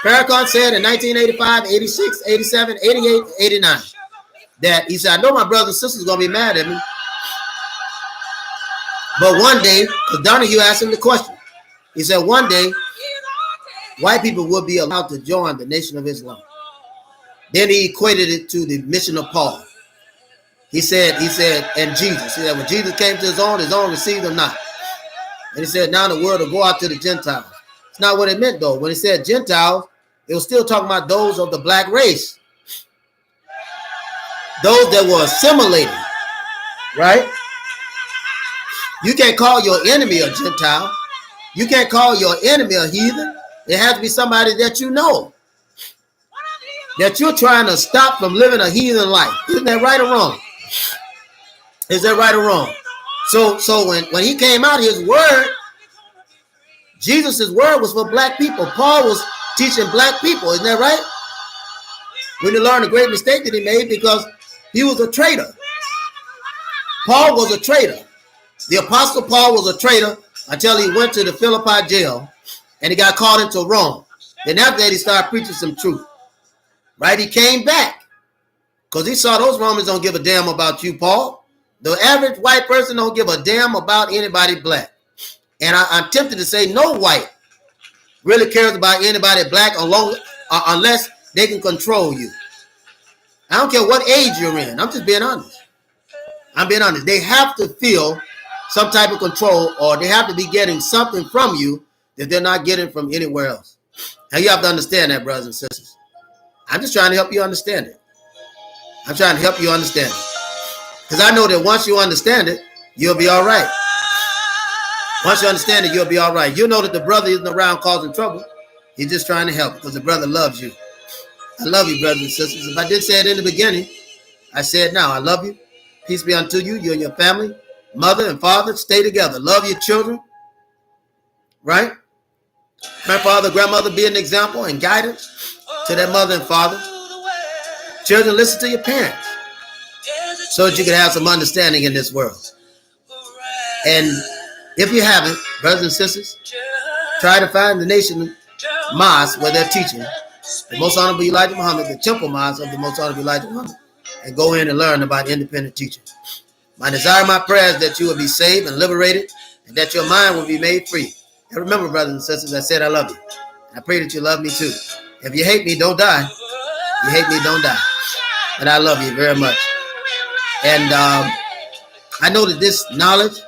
Farrakhan said in 1985, 86, 87, 88, 89, that he said, I know my brothers and sisters are going to be mad at me. But one day, because Donahue asked him the question, he said, one day, white people would be allowed to join the Nation of Islam. Then he equated it to the mission of Paul. He said, and Jesus. He said, when Jesus came to his own received him not. And he said, now the word will go out to the Gentiles. It's not what it meant, though. When it said Gentiles, it was still talking about those of the black race. Those that were assimilated, right? You can't call your enemy a Gentile. You can't call your enemy a heathen. It has to be somebody that you know, that you're trying to stop from living a heathen life. Isn't that right or wrong? Is that right or wrong? So when he came out, his word, Jesus' word was for black people. Paul was teaching black people. Isn't that right? We need to learn the great mistake that he made because he was a traitor. Paul was a traitor. The apostle Paul was a traitor until he went to the Philippi jail and he got called into Rome. Then after that, he started preaching some truth. Right? He came back because he saw those Romans don't give a damn about you, Paul. The average white person don't give a damn about anybody black. And I'm tempted to say no white really cares about anybody black unless they can control you. I don't care what age you're in. I'm just being honest. I'm being honest. They have to feel some type of control, or they have to be getting something from you that they're not getting from anywhere else. Now you have to understand that, brothers and sisters. I'm just trying to help you understand it. I'm trying to help you understand it. Because I know that once you understand it, you'll be all right. Once you understand it, you'll be all right. You'll know that the brother isn't around causing trouble. He's just trying to help because the brother loves you. I love you, brothers and sisters. If I did say it in the beginning, I say it now. I love you. Peace be unto you, you and your family. Mother and father, stay together. Love your children. Right? Grandfather, grandmother, be an example and guidance to their mother and father. Children, listen to your parents so that you can have some understanding in this world. And if you haven't, brothers and sisters, try to find the nation mosque where they're teaching the Most Honorable Elijah Muhammad, the temple mosque of the Most Honorable Elijah Muhammad, and go in and learn about independent teaching. My desire, my prayer is that you will be saved and liberated, and that your mind will be made free. And remember, brothers and sisters, I said I love you. I pray that you love me too. If you hate me, don't die. If you hate me, don't die. But I love you very much. And I know that this knowledge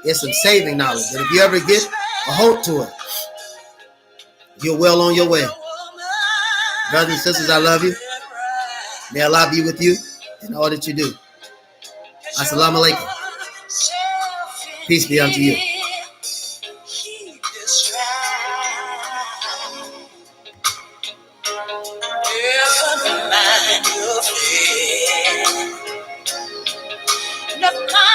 is some saving knowledge. And if you ever get a hold to it, you're well on your way. Brothers and sisters, I love you. May Allah be with you in all that you do. Assalamu alaikum. Peace be unto you. Never mind.